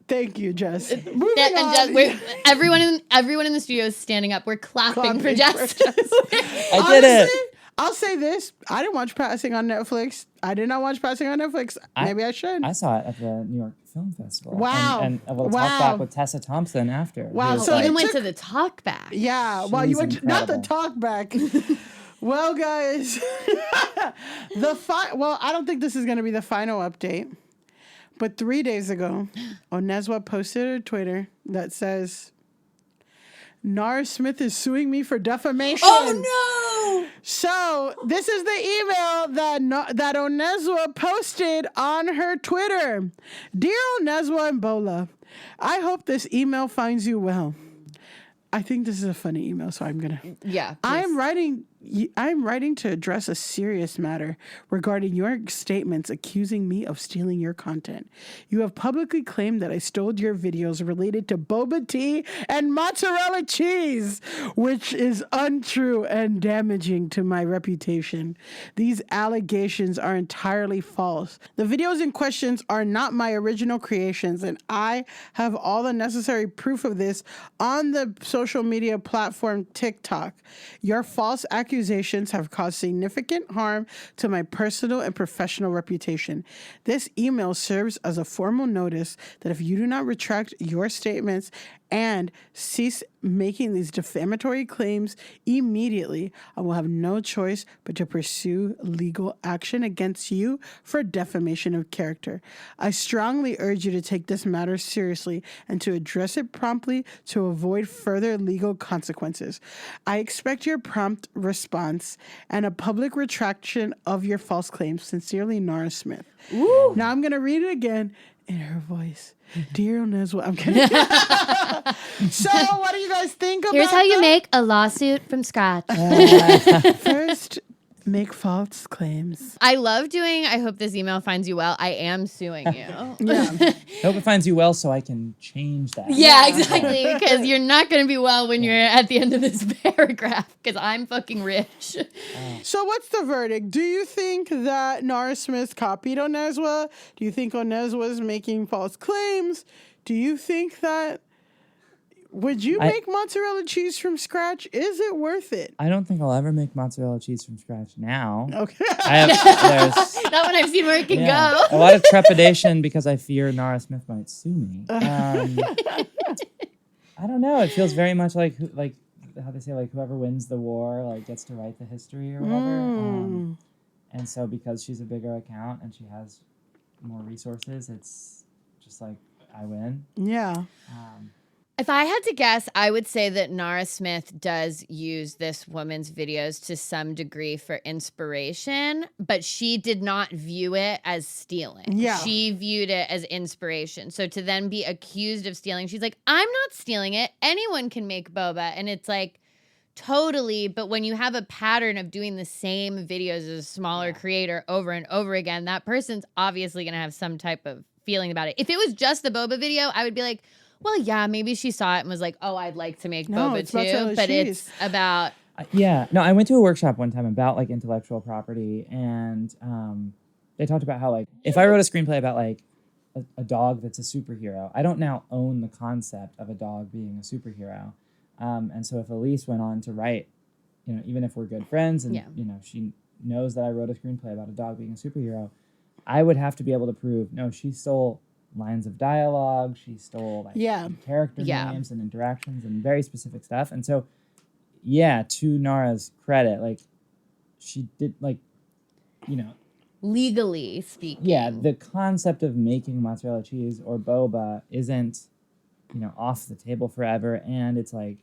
Thank you, Jess. Moving And on. everyone in the studio is standing up. We're clapping for Clapping Jess. I did Honestly, it. I'll say this. I didn't watch Passing on Netflix. I did not watch Passing on Netflix. Maybe I should. I saw it at the New York Film Festival. Wow. And we'll Wow. talk back with Tessa Thompson after. Wow, who was so like, Even went took- to the talk back. Yeah, well, you She's went not the incredible. talk back. Well, guys, well, I don't think this is going to be the final update, but 3 days ago, Oneswa posted a Twitter that says, Nara Smith is suing me for defamation. Oh no! So this is the email that Oneswa posted on her Twitter. Dear Oneswa and Bola, I hope this email finds you well. I think this is a funny email, so I'm gonna. Yeah. I'm writing to address a serious matter regarding your statements accusing me of stealing your content. You have publicly claimed that I stole your videos related to boba tea and mozzarella cheese, which is untrue and damaging to my reputation. These allegations are entirely false. The videos in question are not my original creations, and I have all the necessary proof of this on the social media platform TikTok. Your false accusations have caused significant harm to my personal and professional reputation. This email serves as a formal notice that if you do not retract your statements and cease making these defamatory claims immediately, I will have no choice but to pursue legal action against you for defamation of character. I strongly urge you to take this matter seriously and to address it promptly to avoid further legal consequences. I expect your prompt response and a public retraction of your false claims. Sincerely, Nara Smith. Ooh. Now I'm going to read it again in her voice. Dear Oneswa, I'm kidding. So, what do you guys think about Here's how you that? make a lawsuit from scratch. First, make false claims. I love doing. I hope this email finds you well. I am suing you. Yeah. hope it finds you well so I can change that. Yeah, exactly. Because you're not going to be well when you're at the end of this paragraph. Because I'm fucking rich. So, what's the verdict? Do you think that Nara Smith copied Oneswa? Do you think Oneswa is making false claims? Do you think that... Would you make mozzarella cheese from scratch? Is it worth it? I don't think I'll ever make mozzarella cheese from scratch now. Okay. There's Not when I've seen where it can a go. lot of trepidation because I fear Nara Smith might sue me. I don't know. It feels very much like how they say, like, whoever wins the war like gets to write the history or whatever. And so because she's a bigger account and she has more resources, it's just like I win. Yeah. If I had to guess, I would say that Nara Smith does use this woman's videos to some degree for inspiration, but she did not view it as stealing. Yeah. She viewed it as inspiration. So to then be accused of stealing, she's like, I'm not stealing it. Anyone can make boba. And it's like, totally. But when you have a pattern of doing the same videos as a smaller creator over and over again, that person's obviously going to have some type of feeling about it. If it was just the boba video, I would be like, well, yeah, maybe she saw it and was like, oh, I'd like to make boba it's mozzarella too. But cheese. it's about... I went to a workshop one time about like intellectual property, and they talked about how, like, if I wrote a screenplay about like a dog that's a superhero, I don't now own the concept of a dog being a superhero. And so if Elise went on to write, even if we're good friends and, she knows that I wrote a screenplay about a dog being a superhero, I would have to be able to prove, no, she stole lines of dialogue, she stole character names and interactions and very specific stuff. And so, to Nara's credit, like, she did, like, legally speaking. Yeah, the concept of making mozzarella cheese or boba isn't, off the table forever. And it's like,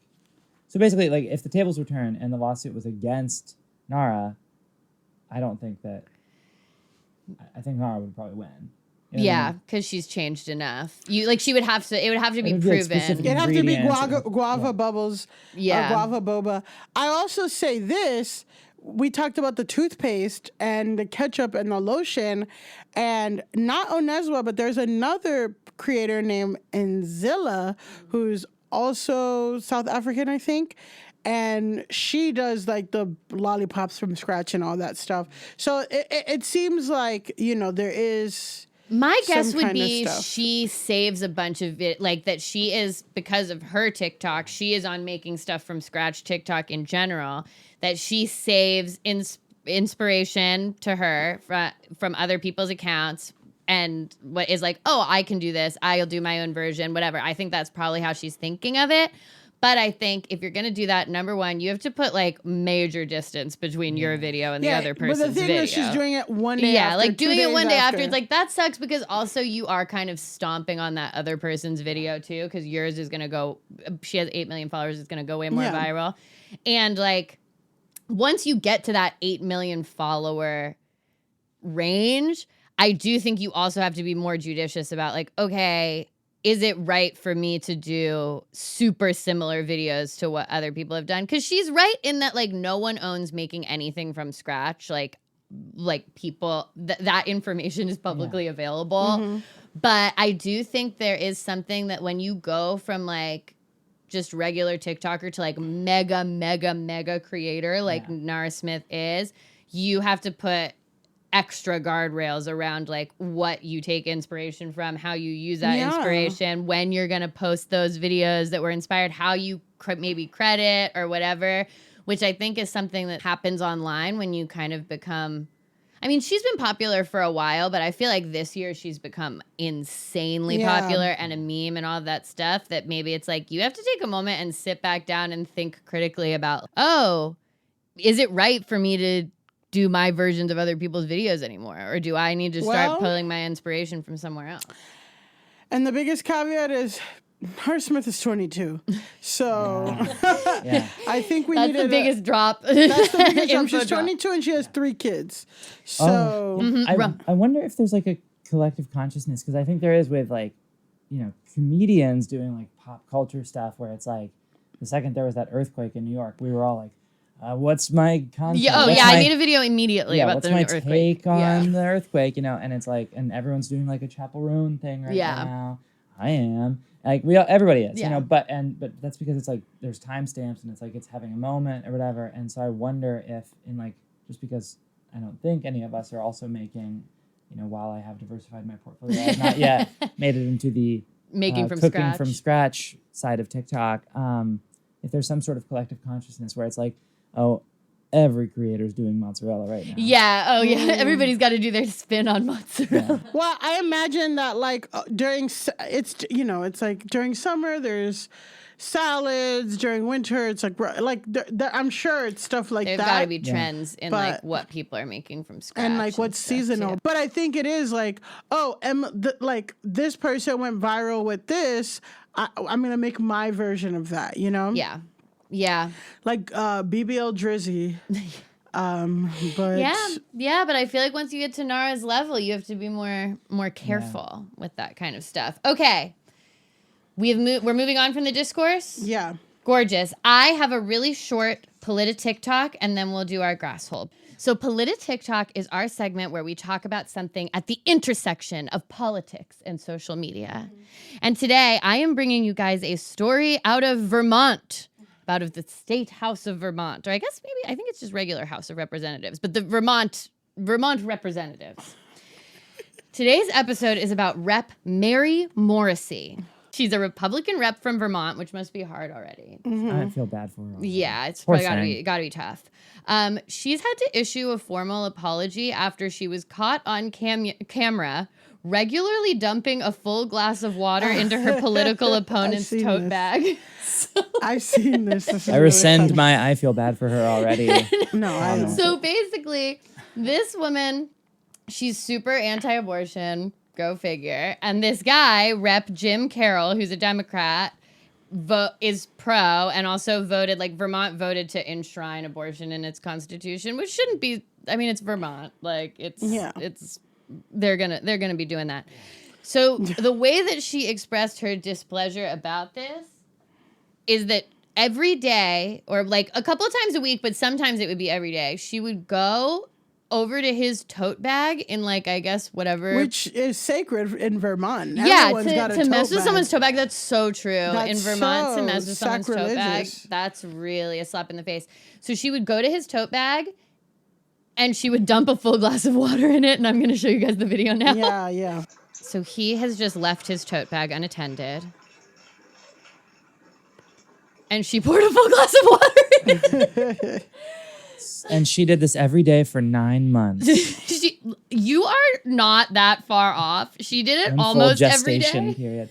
so basically, like, if the tables were turned and the lawsuit was against Nara, I think Nara would probably win. Yeah, because she's changed enough. It would have to be proven. It'd have to be guava bubbles, guava boba. I also say this. We talked about the toothpaste and the ketchup and the lotion, and not Oneswa, but there's another creator named Enzilla who's also South African, I think. And she does like the lollipops from scratch and all that stuff. So it seems like, there is... My guess would be she saves a bunch of it, like that she is, because of her TikTok, she is on making stuff from scratch TikTok in general, that she saves inspiration to her from other people's accounts and what is like, oh, I can do this, I'll do my own version, whatever. I think that's probably how she's thinking of it. But I think if you're going to do that, number one, you have to put like major distance between your video and the other person's video. But the thing is, she's doing it one day after. Yeah, like doing it one day after. It's like, that sucks because also you are kind of stomping on that other person's video too, because yours is going to go, she has 8 million followers, it's going to go way more viral. And like, once you get to that 8 million follower range, I do think you also have to be more judicious about like, okay, is it right for me to do super similar videos to what other people have done? Because she's right in that, like, no one owns making anything from scratch. Like people, that information is publicly available. Mm-hmm. But I do think there is something that when you go from, like, just regular TikToker to, like, mega creator, like Nara Smith is, you have to put extra guardrails around like what you take inspiration from, how you use that inspiration, when you're going to post those videos that were inspired, how you maybe credit or whatever, which I think is something that happens online when you kind of become, I mean, she's been popular for a while, but I feel like this year she's become insanely popular and a meme and all of that stuff that maybe it's like you have to take a moment and sit back down and think critically about, oh, is it right for me to do my versions of other people's videos anymore? Or do I need to start pulling my inspiration from somewhere else? And the biggest caveat is Nara Smith is 22. So I think we need the biggest drop. That's the biggest drop. She's 22 and she has 3 kids. So I wonder if there's like a collective consciousness, because I think there is with like, comedians doing like pop culture stuff where it's like the second there was that earthquake in New York, we were all like, what's my content? I need a video immediately about the earthquake. What's my take on the earthquake? And it's like, and everyone's doing like a Chapel Roan thing right now. I am. Like everybody is, but that's because it's like there's timestamps and it's like it's having a moment or whatever. And so I wonder if in like, just because I don't think any of us are also making, while I have diversified my portfolio, I have not yet made it into the cooking from scratch side of TikTok. If there's some sort of collective consciousness where it's like, oh, every creator's doing mozzarella right now. Yeah. Oh, yeah. Everybody's got to do their spin on mozzarella. Yeah. Well, I imagine that like during summer there's salads. During winter it's like I'm sure it's stuff like There's that. There's got to be trends in like what people are making from scratch and like what's seasonal. Too. But I think it is like, like this person went viral with this. I'm gonna make my version of that. Yeah. Yeah. Like BBL Drizzy. But but I feel like once you get to Nara's level, you have to be more careful with that kind of stuff. Okay. We're moving on from the discourse? Yeah. Gorgeous. I have a really short Politi-TikTok, and then we'll do our grass hole. So Politi-TikTok is our segment where we talk about something at the intersection of politics and social media. Mm-hmm. And today I am bringing you guys a story out of Vermont, out of the State House of Vermont, or I think it's just regular House of Representatives, but the Vermont Representatives. Today's episode is about Rep. Mary Morrissey. She's a Republican rep from Vermont, which must be hard already. I feel bad for her. already. Yeah, it's Poor probably thing. gotta be tough. She's had to issue a formal apology after she was caught on camera regularly dumping a full glass of water into her political opponent's seen tote this. bag. I've seen this. This is I really rescind funny. my I feel bad for her already. No, I don't. So basically, this woman, she's super anti-abortion. Go figure. And this guy, Rep. Jim Carroll, who's a Democrat, is pro and also voted, like Vermont voted to enshrine abortion in its constitution, which shouldn't be. I mean, it's Vermont. Like it's they're gonna be doing that. So the way that she expressed her displeasure about this is that every day, or like a couple of times a week, but sometimes it would be every day, she would go over to his tote bag in, like, I guess whatever, Which is sacred in Vermont. yeah, Everyone's got a to tote mess with bag. someone's tote bag. That's so true. In That's Vermont, to so mess with someone's tote bag, sacrilegious. that's really a slap in the face. So she would go to his tote bag and she would dump a full glass of water in it. And I'm going to show you guys the video now. Yeah. So he has just left his tote bag unattended. And she poured a full glass of water in it. And she did this every day for 9 months. You are not that far off. She did it In full almost every gestation day. period.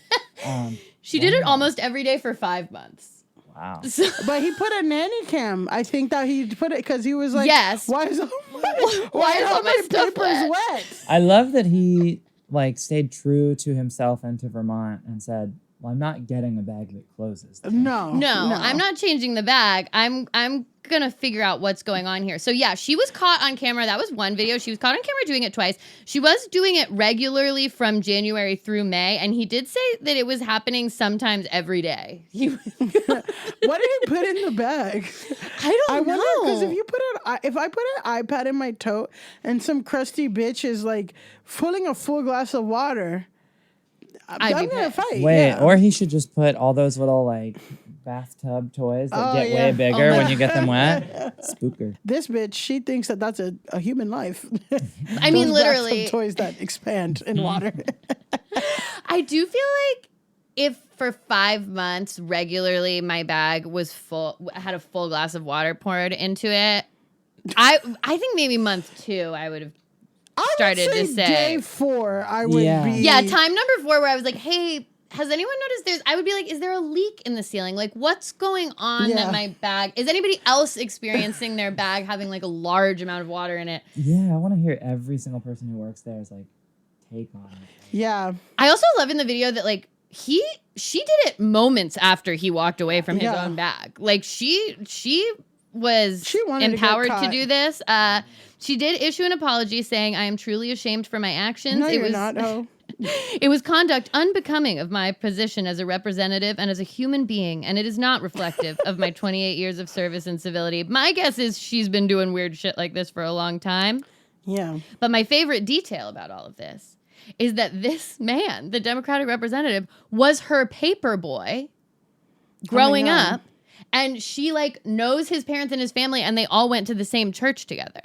She did it almost every day for 5 months. Wow. But he put a nanny cam. I think that he put it because he was like, Yes. why is all is my all my stuff papers wet?" wet? I love that he like stayed true to himself and to Vermont and said, well, I'm not getting a bag that closes. No, I'm not changing the bag. I'm gonna figure out what's going on here. So yeah, she was caught on camera. That was one video. She was caught on camera doing it twice. She was doing it regularly from January through May, and he did say that it was happening sometimes every day. What did he put in the bag? I I don't wonder know. because if I put an iPad in my tote and some crusty bitch is like filling a full glass of water, I'd I'm be gonna pissed. fight. Wait, yeah. or he should just put all those little like bathtub toys that Oh, get yeah. way bigger when you get them wet. Spooker. This bitch, she thinks that that's a human life. I mean, Those literally. bathtub toys that expand in water. I do feel like if for 5 months regularly my bag was full, had a full glass of water poured into it, I think maybe month 2 I would have started to say. Day 4, I would Yeah. be. Yeah, time number 4 where I was like, hey, has anyone noticed I would be like, is there a leak in the ceiling? Like, what's going on Yeah. that my bag, is anybody else experiencing their bag having like a large amount of water in it? Yeah, I want to hear every single person who works there is like take on it. Yeah. I also love in the video that like she did it moments after he walked away from his Yeah. own bag. Like she was She wanted to get empowered to caught. do this. She did issue an apology saying, I am truly ashamed for my actions. No, it you're was not. Oh. It was conduct unbecoming of my position as a representative and as a human being, and it is not reflective of my 28 years of service and civility. My guess is she's been doing weird shit like this for a long time. Yeah. But my favorite detail about all of this is that this man, the Democratic representative, was her paper boy growing God. up, and she like knows his parents and his family, and they all went to the same church together.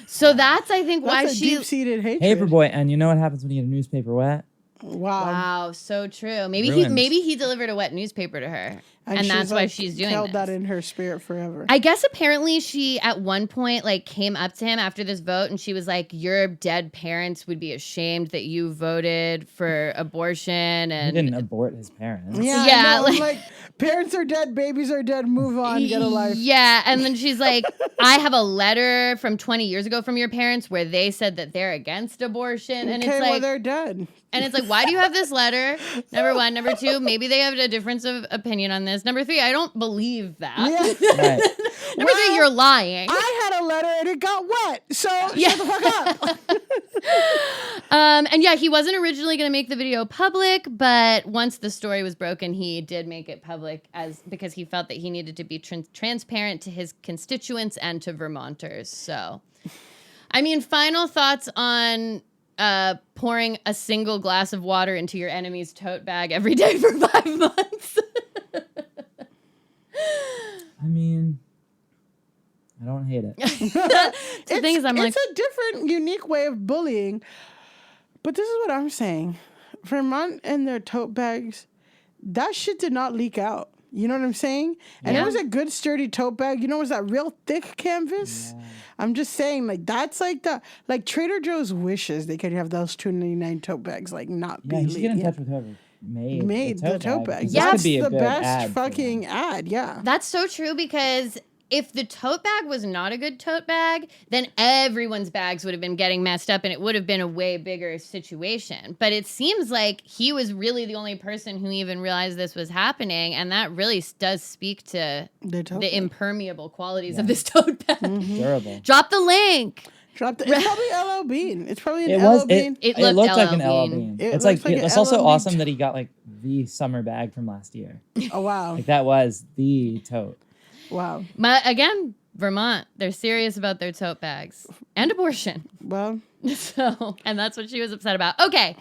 So that's, I think, why That's a she. deep-seated hatred. Paperboy, and you know what happens when you get a newspaper wet? Wow. Wow, so true. Maybe Ruined. he delivered a wet newspaper to her, and that's why she's doing held this. that in her spirit forever. I guess apparently she at one point like came up to him after this vote and she was like, your dead parents would be ashamed that you voted for abortion, He and didn't abort his parents. yeah, Yeah, I know, like- parents are dead, babies are dead. Move on, get a life. Yeah, and then she's like, I have a letter from 20 years ago from your parents where they said that they're against abortion, and Okay, it's well like, they're dead. and it's like, why do you have this letter? Number 1, number 2, maybe they have a difference of opinion on this. Number 3, I don't believe that. Yeah. Right. Number 3, you're lying. I had a letter and it got wet, so shut the fuck up. And yeah, he wasn't originally going to make the video public, but once the story was broken, he did make it public because he felt that he needed to be transparent to his constituents and to Vermonters. So, I mean, final thoughts on pouring a single glass of water into your enemy's tote bag every day for 5 months. I mean, I don't hate it. The thing is, I'm like, It's a different, unique way of bullying. But this is what I'm saying. Vermont and their tote bags, that shit did not leak out. You know what I'm saying? And it was a good sturdy tote bag. You know, it was that real thick canvas. Yeah. I'm just saying, like, that's like Trader Joe's wishes they could have those $2.99 tote bags, like, not be you should get in touch with whoever made the tote bag. Yeah, That's the best fucking ad. Yeah, that's so true, because if the tote bag was not a good tote bag, then everyone's bags would have been getting messed up and it would have been a way bigger situation. But it seems like he was really the only person who even realized this was happening. And that really does speak to the impermeable qualities of this tote bag. Durable. Drop the link. It's probably LL Bean. It's probably an LL Bean. It looked like LL an LL Bean. Bean. It's also awesome that he got like the summer bag from last year. Oh, wow. Like that was the tote. Wow. Again, Vermont, they're serious about their tote bags and abortion. Well. And that's what she was upset about. Okay.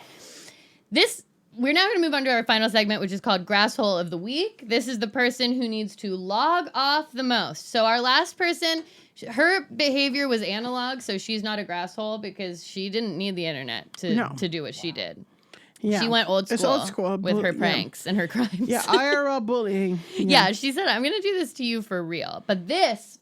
We're now going to move on to our final segment, which is called Grasshole of the Week. This is the person who needs to log off the most. So our last person, her behavior was analog, so she's not a grasshole because she didn't need the internet to do what she did. Yeah. She went old school. It's old school with her pranks and her crimes. Yeah, IRL bullying. Yeah, she said, I'm going to do this to you for real. But this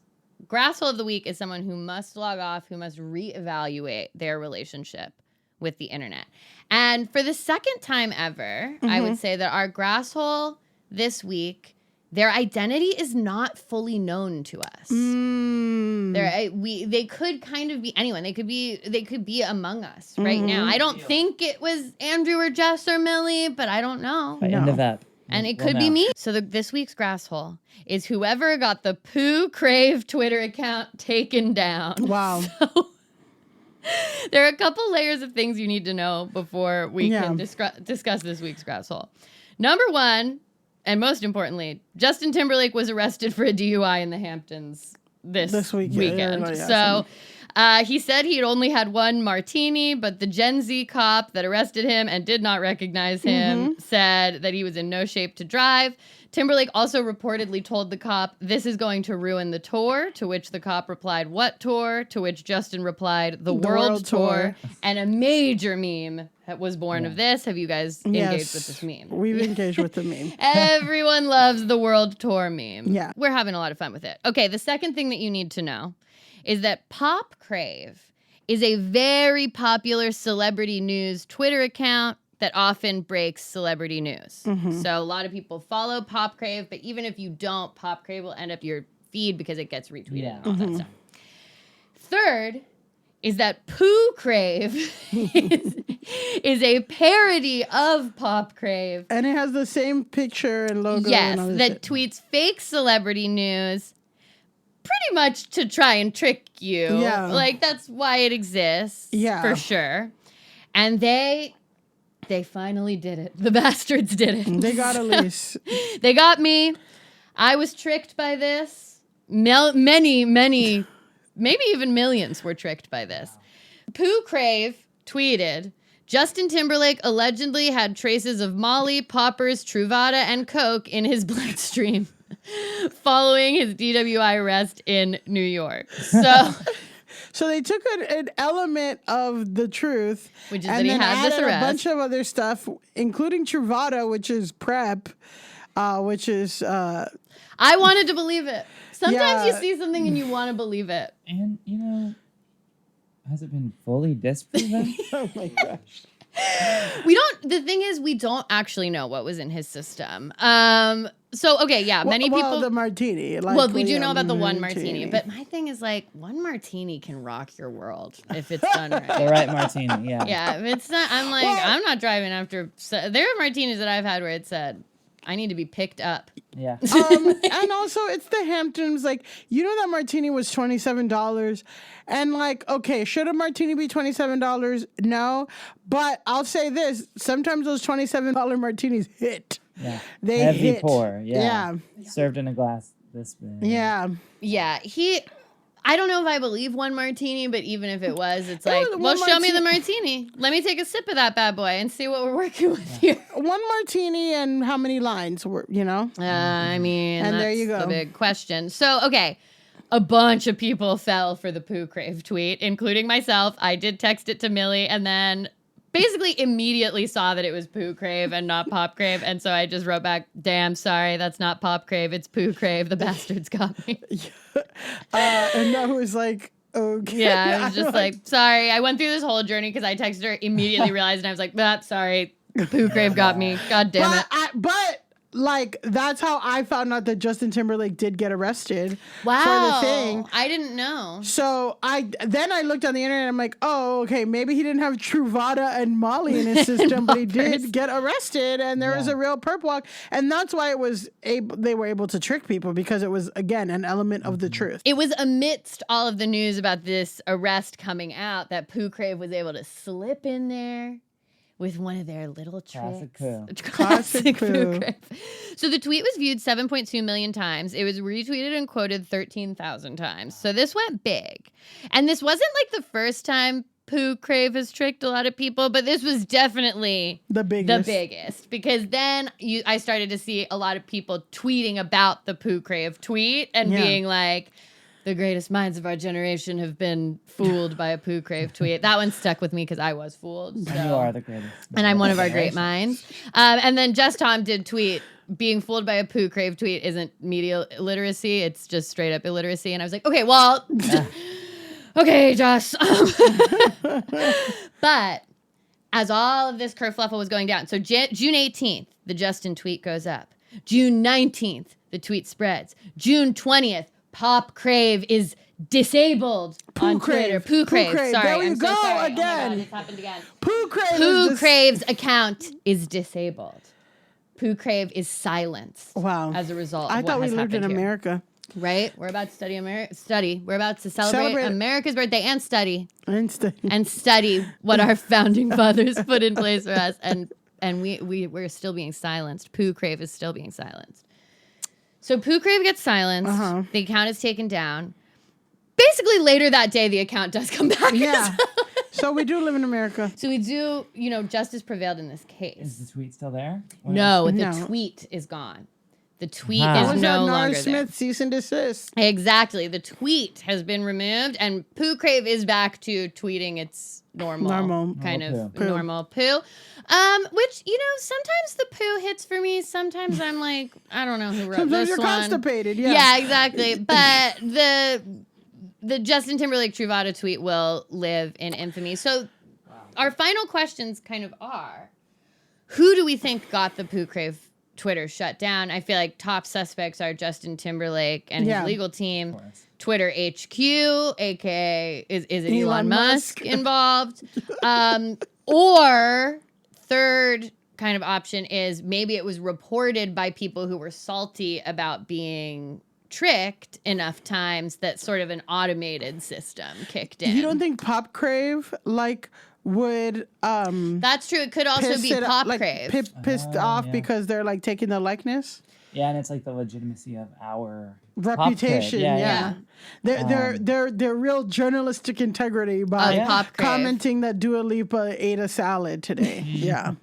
Grasshole of the Week is someone who must log off, who must reevaluate their relationship with the internet. And for the second time ever, I would say that our grasshole this week, their identity is not fully known to us. They could kind of be anyone. They could be among us right now. I don't think it was Andrew or Jess or Millie, but I don't know. End of that. And it could be me. So this week's grasshole is whoever got the Pooh Crave Twitter account taken down. Wow. So, there are a couple layers of things you need to know before we can discuss this week's grasshole. Number one, and most importantly, Justin Timberlake was arrested for a DUI in the Hamptons this weekend. So he said he had only had one martini, but the Gen Z cop that arrested him and did not recognize him said that he was in no shape to drive. Timberlake also reportedly told the cop, "This is going to ruin the tour," to which the cop replied, "What tour?" To which Justin replied, the World Tour. And a major meme was born of this. Have you guys engaged with this meme? We've engaged with the meme. Everyone loves the World Tour meme. Yeah. We're having a lot of fun with it. Okay, the second thing that you need to know is that Pop Crave is a very popular celebrity news Twitter account that often breaks celebrity news. So a lot of people follow Pop Crave, but even if you don't, Pop Crave will end up your feed because it gets retweeted and all that stuff. Third is that Pooh Crave is a parody of Pop Crave. And it has the same picture and logo. Yes, and that tweets fake celebrity news pretty much to try and trick you. Yeah. Like, that's why it exists. Yeah. For sure. And they finally did it. The bastards did it. They got Elise. They got me. I was tricked by this. Many, maybe even millions were tricked by this. Pooh Crave tweeted, Justin Timberlake allegedly had traces of Molly, poppers, Truvada, and Coke in his bloodstream following his DWI arrest in New York. So they took an element of the truth, which is and that he then had this added arrest. a bunch of other stuff, including Truvada, which is PrEP, which is... I wanted to believe it. Sometimes you see something and you want to believe it. And, has it been fully disproven? Oh, my gosh. The thing is, we don't actually know what was in his system. Many people... the martini. We do know about the one martini. But my thing is, one martini can rock your world if it's done right. The right martini, yeah. Yeah, if it's not... I'm not driving after... There are martinis that I've had where it said, I need to be picked up. Yeah. And also, it's the Hamptons. That martini was $27. And okay, should a martini be $27? No. But I'll say this. Sometimes those $27 martinis hit. Yeah. They heavy hit. pour. Yeah. Served in a glass this big. Yeah. Yeah. I don't know if I believe one martini, but even if it was, it's show me the martini. Let me take a sip of that bad boy and see what we're working with here. One martini and how many lines were, and that's there you go. The big question. So, okay, a bunch of people fell for the Pooh Crave tweet, including myself. I did text it to Millie, and then basically immediately saw that it was Poo Crave and not Pop Crave. And so I just wrote back, damn, sorry, that's not Pop Crave. It's Poo Crave. The bastards got me. And I was like, okay. Yeah, I was just like, sorry. I went through this whole journey because I texted her, immediately realized, and I was like, sorry. Poo Crave got me. God damn it. But like, that's how I found out that Justin Timberlake did get arrested for the thing. I didn't know. So I looked on the internet and I'm like, oh, okay, maybe he didn't have Truvada and Molly in his system, but he did get arrested and there was a real perp walk. And that's why they were able to trick people, because it was, again, an element of the truth. It was amidst all of the news about this arrest coming out that Poo Crave was able to slip in there with one of their little tricks. Classic Poo. So the tweet was viewed 7.2 million times. It was retweeted and quoted 13,000 times. So this went big. And this wasn't like the first time Poo Crave has tricked a lot of people, but this was definitely the biggest. Because then I started to see a lot of people tweeting about the Poo Crave tweet and being like, the greatest minds of our generation have been fooled by a Poo Crave tweet. That one stuck with me because I was fooled. So. And you are the greatest. And I'm one of our great minds. And then Jess Tom did tweet, being fooled by a Poo Crave tweet isn't media literacy. It's just straight up illiteracy. And I was like, okay, well, okay, Josh. But as all of this kerfluffle was going down, so June 18th, the Justin tweet goes up. June 19th, the tweet spreads. June 20th, Pop Crave is disabled on Twitter. Poo Crave. Sorry, there you I'm go so sorry. again. Oh my God, it's happened again. Poo Crave. Poo Crave's account is disabled. Poo Crave is silenced. Wow. As a result, I of thought what we has lived in happened here. America. Right? We're about to study. We're about to celebrate America's birthday and study what our founding fathers put in place for us. And we're still being silenced. Poo Crave is still being silenced. So Poo Crave gets silenced. Uh-huh. The account is taken down. Basically, later that day, the account does come back. Yeah. So we do live in America. So we do, justice prevailed in this case. Is the tweet still there? No, the tweet is gone. The tweet is no longer there. Smith cease and desist. Exactly. The tweet has been removed, and Poo Crave is back to tweeting its normal poo. Which, sometimes the poo hits for me. Sometimes I'm like, I don't know who wrote sometimes this you're one. Constipated, yeah. Yeah, exactly. But the Justin Timberlake Truvada tweet will live in infamy. So our final questions kind of are, who do we think got the Poo Crave Twitter shut down? I feel like top suspects are Justin Timberlake and his legal team. Twitter HQ, aka is it Elon Musk involved? Or third kind of option is maybe it was reported by people who were salty about being tricked enough times that sort of an automated system kicked in. You don't think Pop Crave would that's true. It could also be Pop Crave pissed off because they're like taking the likeness. Yeah, and it's like the legitimacy of our reputation. Their real journalistic integrity by commenting that Dua Lipa ate a salad today. Yeah.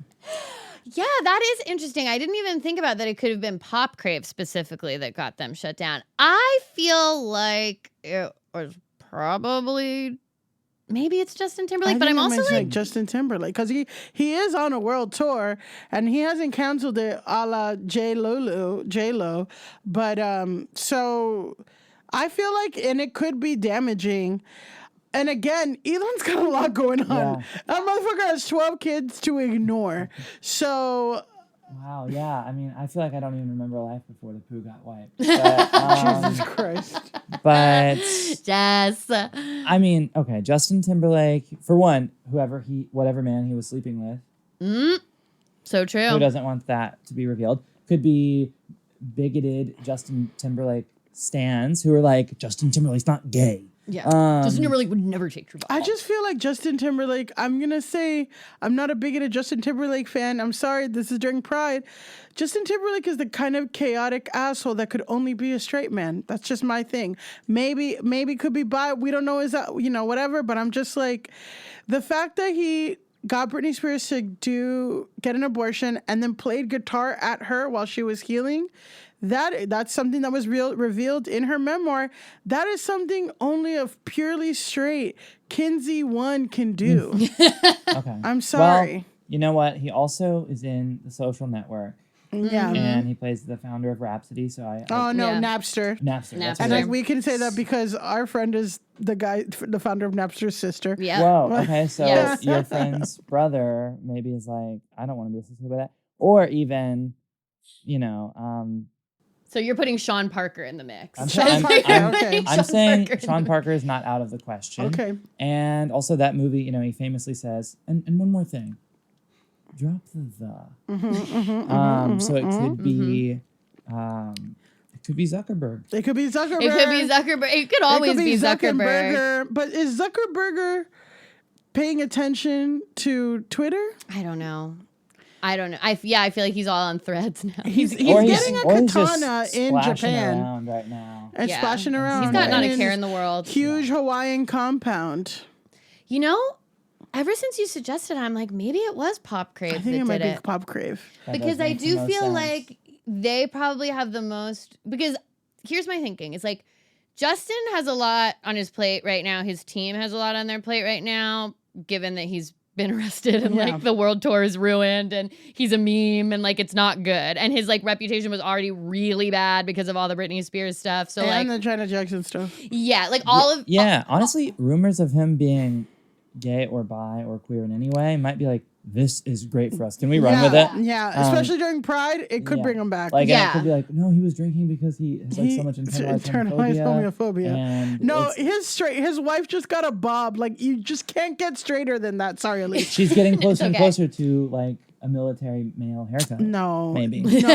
Yeah, that is interesting. I didn't even think about that. It could have been Pop Crave specifically that got them shut down. I feel like it was probably. Maybe it's Justin Timberlake, but I'm also like Justin Timberlake because he is on a world tour and he hasn't canceled it a la J-Lo, but so I feel like, and it could be damaging. And again, Elon's got a lot going on. Yeah. That motherfucker has 12 kids to ignore. So. Wow, yeah. I mean, I feel like I don't even remember life before the poo got wiped. But, Jesus Christ. But Jess. I mean, okay, Justin Timberlake, for one, whatever man he was sleeping with. So true. Who doesn't want that to be revealed? Could be bigoted Justin Timberlake stans who are like, Justin Timberlake's not gay. Yeah. Justin Timberlake would never take Truvada. I just feel like Justin Timberlake, I'm going to say, I'm not a bigoted Justin Timberlake fan. I'm sorry, this is during Pride. Justin Timberlake is the kind of chaotic asshole that could only be a straight man. That's just my thing. Maybe could be bi. We don't know, is that, whatever. But I'm just like, the fact that he got Britney Spears to get an abortion and then played guitar at her while she was healing, that's something that was revealed in her memoir. That is something only a purely straight Kinsey one can do. Okay. I'm sorry. Well, you know what? He also is in The Social Network. Yeah. And he plays the founder of Rhapsody. So Oh no, Yeah. Napster. Napster. That's And what it like is. we can say that because our friend is the founder of Napster's sister. Yeah. Whoa. Okay. So Yes. your friend's brother maybe is like, I don't want to be associated with that. Or even, So you're putting Sean Parker in the mix. I'm Sean saying, Parker, okay. I'm saying Parker in Sean the Parker is not out of the question. Okay. And also that movie, he famously says, and one more thing, drop the. So it could be, it could be Zuckerberg. It could be Zuckerberg. It could be Zuckerberg. It could always be Zuckerberg. But is Zuckerberg paying attention to Twitter? I don't know. I feel like he's all on Threads now. He's Or getting a or he's just katana in splashing Japan around right now. and Yeah. splashing around. He's got not a in care his in the world. Huge Hawaiian compound. Ever since you suggested, I'm like, maybe it was Pop Crave I think that it might did be it. Pop Crave. That Because does I make the do most feel sense. like they probably have the most. Because here's my thinking: it's like Justin has a lot on his plate right now. His team has a lot on their plate right now, given that he's been arrested and Yeah. like the world tour is ruined and he's a meme and like it's not good. And his like reputation was already really bad because of all the Britney Spears stuff. So And like, the Janet Jackson stuff. yeah, like all of Yeah, honestly, rumors of him being gay or bi or queer in any way might be like, this is great for us. Can we run with it? Yeah, especially during Pride, it could bring him back. Like, Yeah. it could be like, no, he was drinking because he has like so much internalized homophobia. And No, it's- his wife just got a bob. Like, you just can't get straighter than that. Sorry, Elise. she's getting closer and okay. closer to like a military male haircut. No. Maybe. No.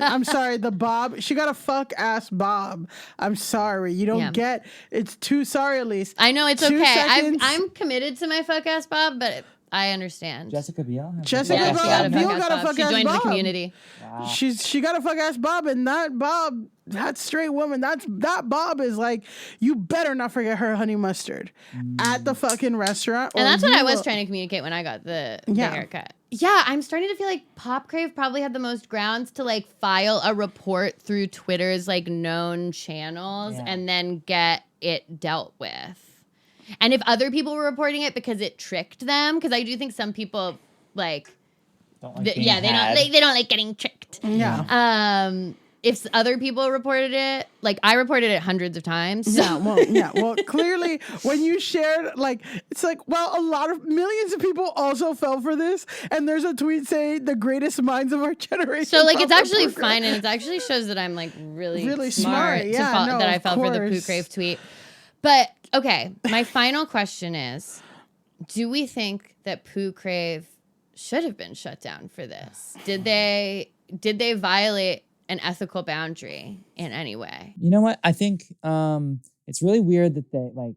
I'm sorry. The bob, she got a fuck ass bob. I'm sorry. You don't get, it's too sorry, Elise. I know it's 2 okay. seconds. I'm committed to my fuck ass Bob, but I understand. Jessica Biel? has a Jessica fuck Yeah, ass she Biel- bob. got a Biel fuck got a ass Bob. fuck She ass joined the Bob. community. Wow. She got a fuck ass bob, and that bob, that straight woman, that bob is like, you better not forget her honey mustard at the fucking restaurant. And or that's what you I was will- trying to communicate when I got the Yeah. haircut. Yeah, I'm starting to feel like Pop Crave probably had the most grounds to like file a report through Twitter's like known channels and then get it dealt with. And if other people were reporting it because it tricked them, because I do think some people like, Don't like being they had. don't like getting tricked. Yeah. If other people reported it, like I reported it hundreds of times. Yeah, well, clearly when you shared, like, it's like, well, millions of people also fell for this, and there's a tweet saying the greatest minds of our generation. So like fell it's for actually Poo Crave. fine, and it actually shows that I'm like really smart. Yeah, no, that I of fell for the Poo course. Crave tweet. But okay, my final question is: do we think that Poo Crave should have been shut down for this? Did they violate an ethical boundary in any way? You know what? I think it's really weird that they like,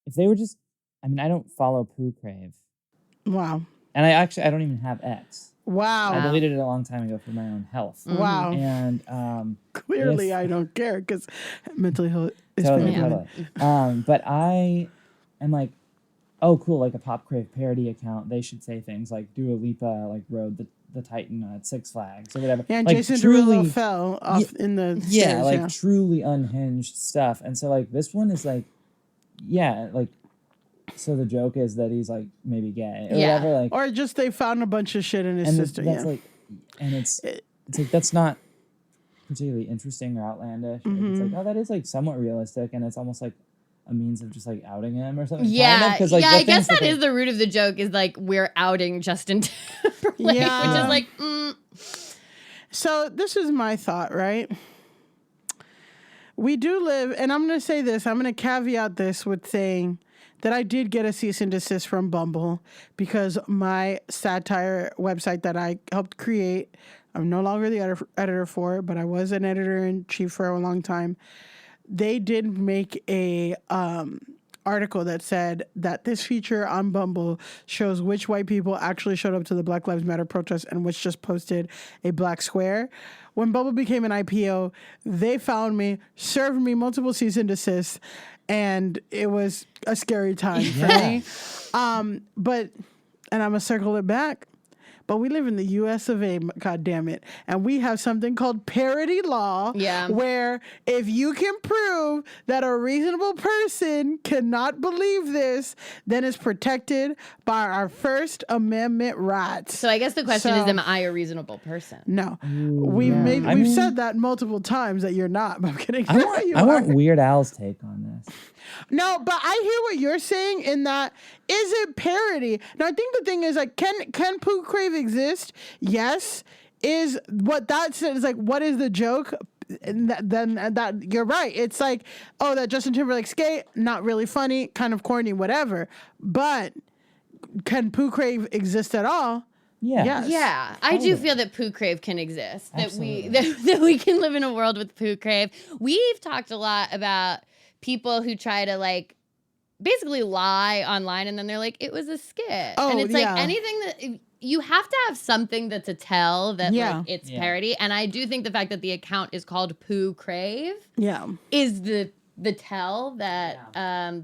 if they were just, I mean, I don't follow Poo Crave. Wow. And I don't even have X. Wow. I deleted it a long time ago for my own health. Wow. And Clearly, if- I don't care because mental health is totally, very totally. But I am like, oh, cool, like a Pop Crave parody account. They should say things like Dua Lipa like rode the Titan at Six Flags or whatever. And like, Jason truly, Derulo fell off in the yeah, stairs, like truly unhinged stuff. And so like this one is like, yeah, like, so the joke is that he's like maybe gay or whatever. Like, or just they found a bunch of shit in his and sister. that's Yeah. like, and it's like that's not particularly interesting or outlandish. It's like, oh, that is like somewhat realistic, and it's almost like a means of just like outing him or something. Yeah, kind of, like, the I guess things that is the root of the joke. Is like we're outing Justin Timberlake, Yeah. which is like. So this is my thought, right? We do live, and I'm going to say this, I'm going to caveat this with saying that I did get a cease and desist from Bumble because my satire website that I helped create, I'm no longer the editor for it, but I was an editor-in-chief for a long time. They did make a article that said that this feature on Bumble shows which white people actually showed up to the Black Lives Matter protest and which just posted a black square. When Bumble became an IPO, they found me, served me multiple cease and desists, and it was a scary time for me. And I'm gonna circle it back. but we live in the U.S. of A. God damn it, and we have something called parody law. Yeah. Where if you can prove that a reasonable person cannot believe this, then it's protected by our First Amendment rights. So I guess the question is, am I a reasonable person? No, we've said that multiple times that you're not. But I'm kidding. I want Weird Al's take on this. No, but I hear what you're saying in that, is it parody? Now, I think the thing is, like, can Pooh Crave exist? Yes. Is what that says, like, what is the joke? And that you're right. It's like, oh, that Justin Timberlake's gay, not really funny, kind of corny, whatever. But can Pooh Crave exist at all? Yeah. Yes. Yeah, I do feel that Pooh Crave can exist. Absolutely. That we can live in a world with Pooh Crave. We've talked a lot about people who try to like basically lie online and then they're like, it was a skit. Oh, and it's yeah. like anything that you have to have something that's a tell that like it's parody. And I do think the fact that the account is called Pooh Crave is the tell that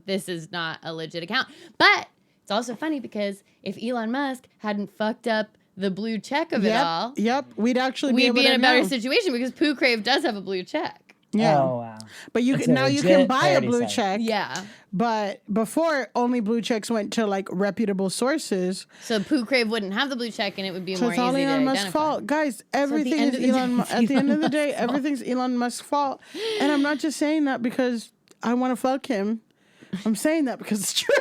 this is not a legit account. But it's also funny because if Elon Musk hadn't fucked up the blue check of it all, we'd actually we'd be in a better know. situation because Pooh Crave does have a blue check. Yeah. Oh, wow. But you It's can a now you legit can buy a parody blue site. check. Yeah. But before, only blue checks went to like reputable sources. So Pooh Crave wouldn't have the blue check and it would be So more it's all easy to Elon Musk's identify. fault. Guys, everything end is of the day, Elon it's at the end Elon of the day, Musk's fault. everything's Elon Musk's fault. And I'm not just saying that because I want to fuck him. I'm saying that because it's true.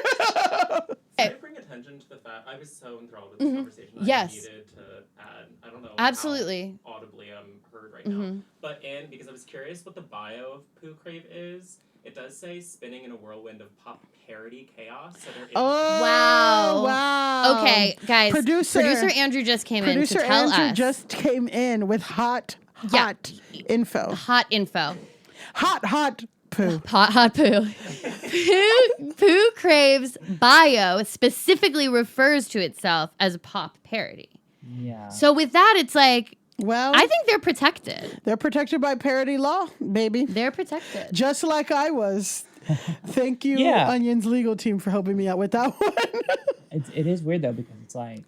Can I bring attention to the fact I was so enthralled with this conversation that Yes. I needed to add, I don't know Absolutely. how audibly I'm heard right now, but because I was curious what the bio of Pooh Crave is, it does say spinning in a whirlwind of pop parody chaos. So there is Wow. Okay, guys. Producer Andrew just came in to tell Andrew us. just came in with hot info. Hot info. Hot poo. Hot poo. Pooh Crave's bio specifically refers to itself as a pop parody. Yeah. So with that, it's like, well, I think they're protected. They're protected by parody law, baby. They're protected. Just like I was. Thank you, Yeah. Onion's legal team, for helping me out with that one. It is weird though, because it's like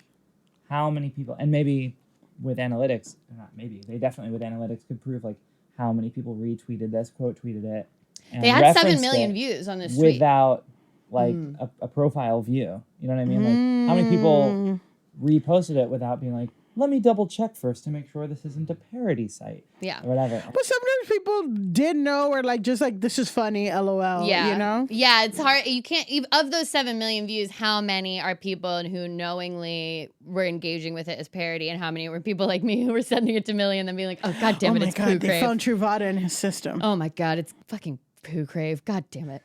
how many people, and maybe with analytics, not maybe, they definitely with analytics could prove like how many people retweeted this, quote tweeted it. And They had 7 referenced million it views on this tweet. without like a profile view. You know what I mean? Like how many people reposted it without being like, let me double check first to make sure this isn't a parody site. Yeah. Or whatever. But sometimes people did know, or like just like, this is funny, LOL. Yeah. You know? Yeah, it's hard. You can't, of those 7 million views, how many are people who knowingly were engaging with it as parody, and how many were people like me who were sending it to Millie and then being like, oh, God damn it, it's Pooh they Crave. found Truvada in his system. Oh my God, it's fucking Pooh Crave. God damn it.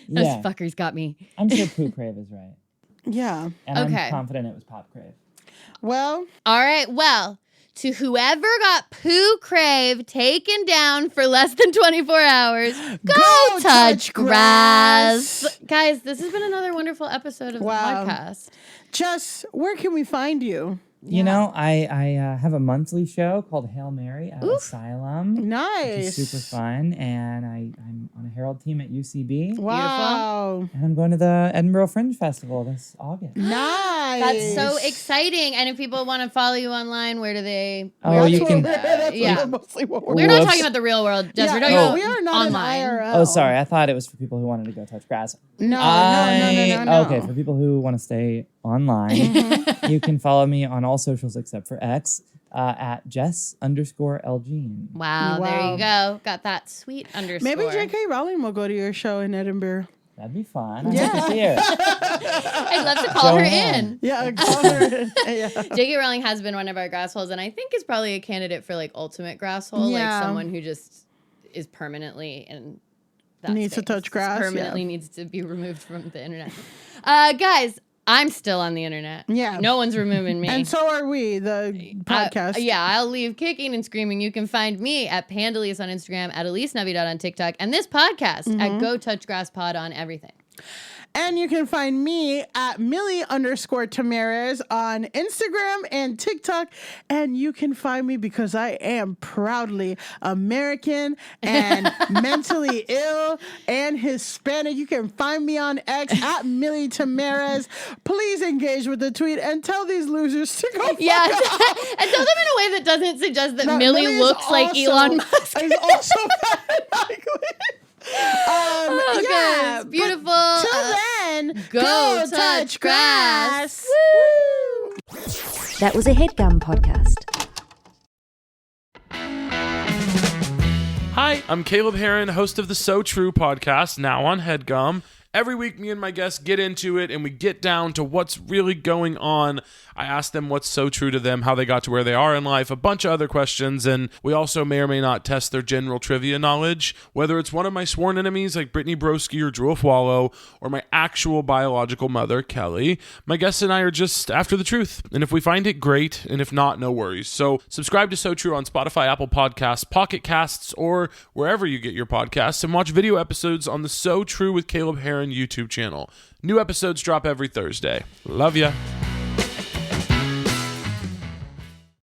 Those fuckers got me. I'm sure Pooh Crave is right. Yeah. And Okay. I'm confident it was Pop Crave. Well, All right, well, to whoever got Pooh Crave taken down for less than 24 hours, go touch grass. Guys, this has been another wonderful episode of the podcast. Jess, where can we find you? You know, I have a monthly show called Hail Mary at Asylum. Nice. Which is super fun. And I'm on a Herald team at UCB. Wow. And I'm going to the Edinburgh Fringe Festival this August. Nice. That's so exciting. And if people want to follow you online, where do they? Oh, you can. Yeah. Mostly what we're We're not Whoops. talking about the real world, Jess. Yeah, We're talking no, about we are not online. in IRL. Oh, sorry. I thought it was for people who wanted to go touch grass. No. Okay, for people who want to stay online, you can follow me on all socials except for X at Jess_Elgene. Wow, there you go. Got that sweet underscore. Maybe J.K. Rowling will go to your show in Edinburgh. That'd be fun. I'd love to see her. I'd love to call her in. Yeah, call her in. Yeah. J.K. Rowling has been one of our grass holes, and I think is probably a candidate for like ultimate grass hole, Yeah. like someone who just is permanently in that Needs to space. touch grass, Permanently needs to be removed from the internet. Guys, I'm still on the internet. Yeah. No one's removing me. And so are we, the podcast. I'll leave kicking and screaming. You can find me at Pandalise on Instagram, at Elise Navidad on TikTok, and this podcast at Go Touch Grass Pod on everything. And you can find me at Millie_Tamarez on Instagram and TikTok. And you can find me because I am proudly American and mentally ill and Hispanic. You can find me on X at Millie Tamarez. Please engage with the tweet and tell these losers to go. Yeah, and tell them in a way that doesn't suggest that Millie looks like Elon Musk. Is also Okay, beautiful. Till then, go touch grass. Woo! That was a HeadGum podcast. Hi, I'm Caleb Heron, host of the So True podcast, now on HeadGum. Every week, me and my guests get into it, and we get down to what's really going on. I ask them what's so true to them, how they got to where they are in life, a bunch of other questions, and we also may or may not test their general trivia knowledge, whether it's one of my sworn enemies like Brittany Broski or Drew Wallow, or my actual biological mother, Kelly. My guests and I are just after the truth, and if we find it, great, and if not, no worries. So subscribe to So True on Spotify, Apple Podcasts, Pocket Casts, or wherever you get your podcasts, and watch video episodes on the So True with Caleb Heron YouTube channel. New episodes drop every Thursday. Love ya.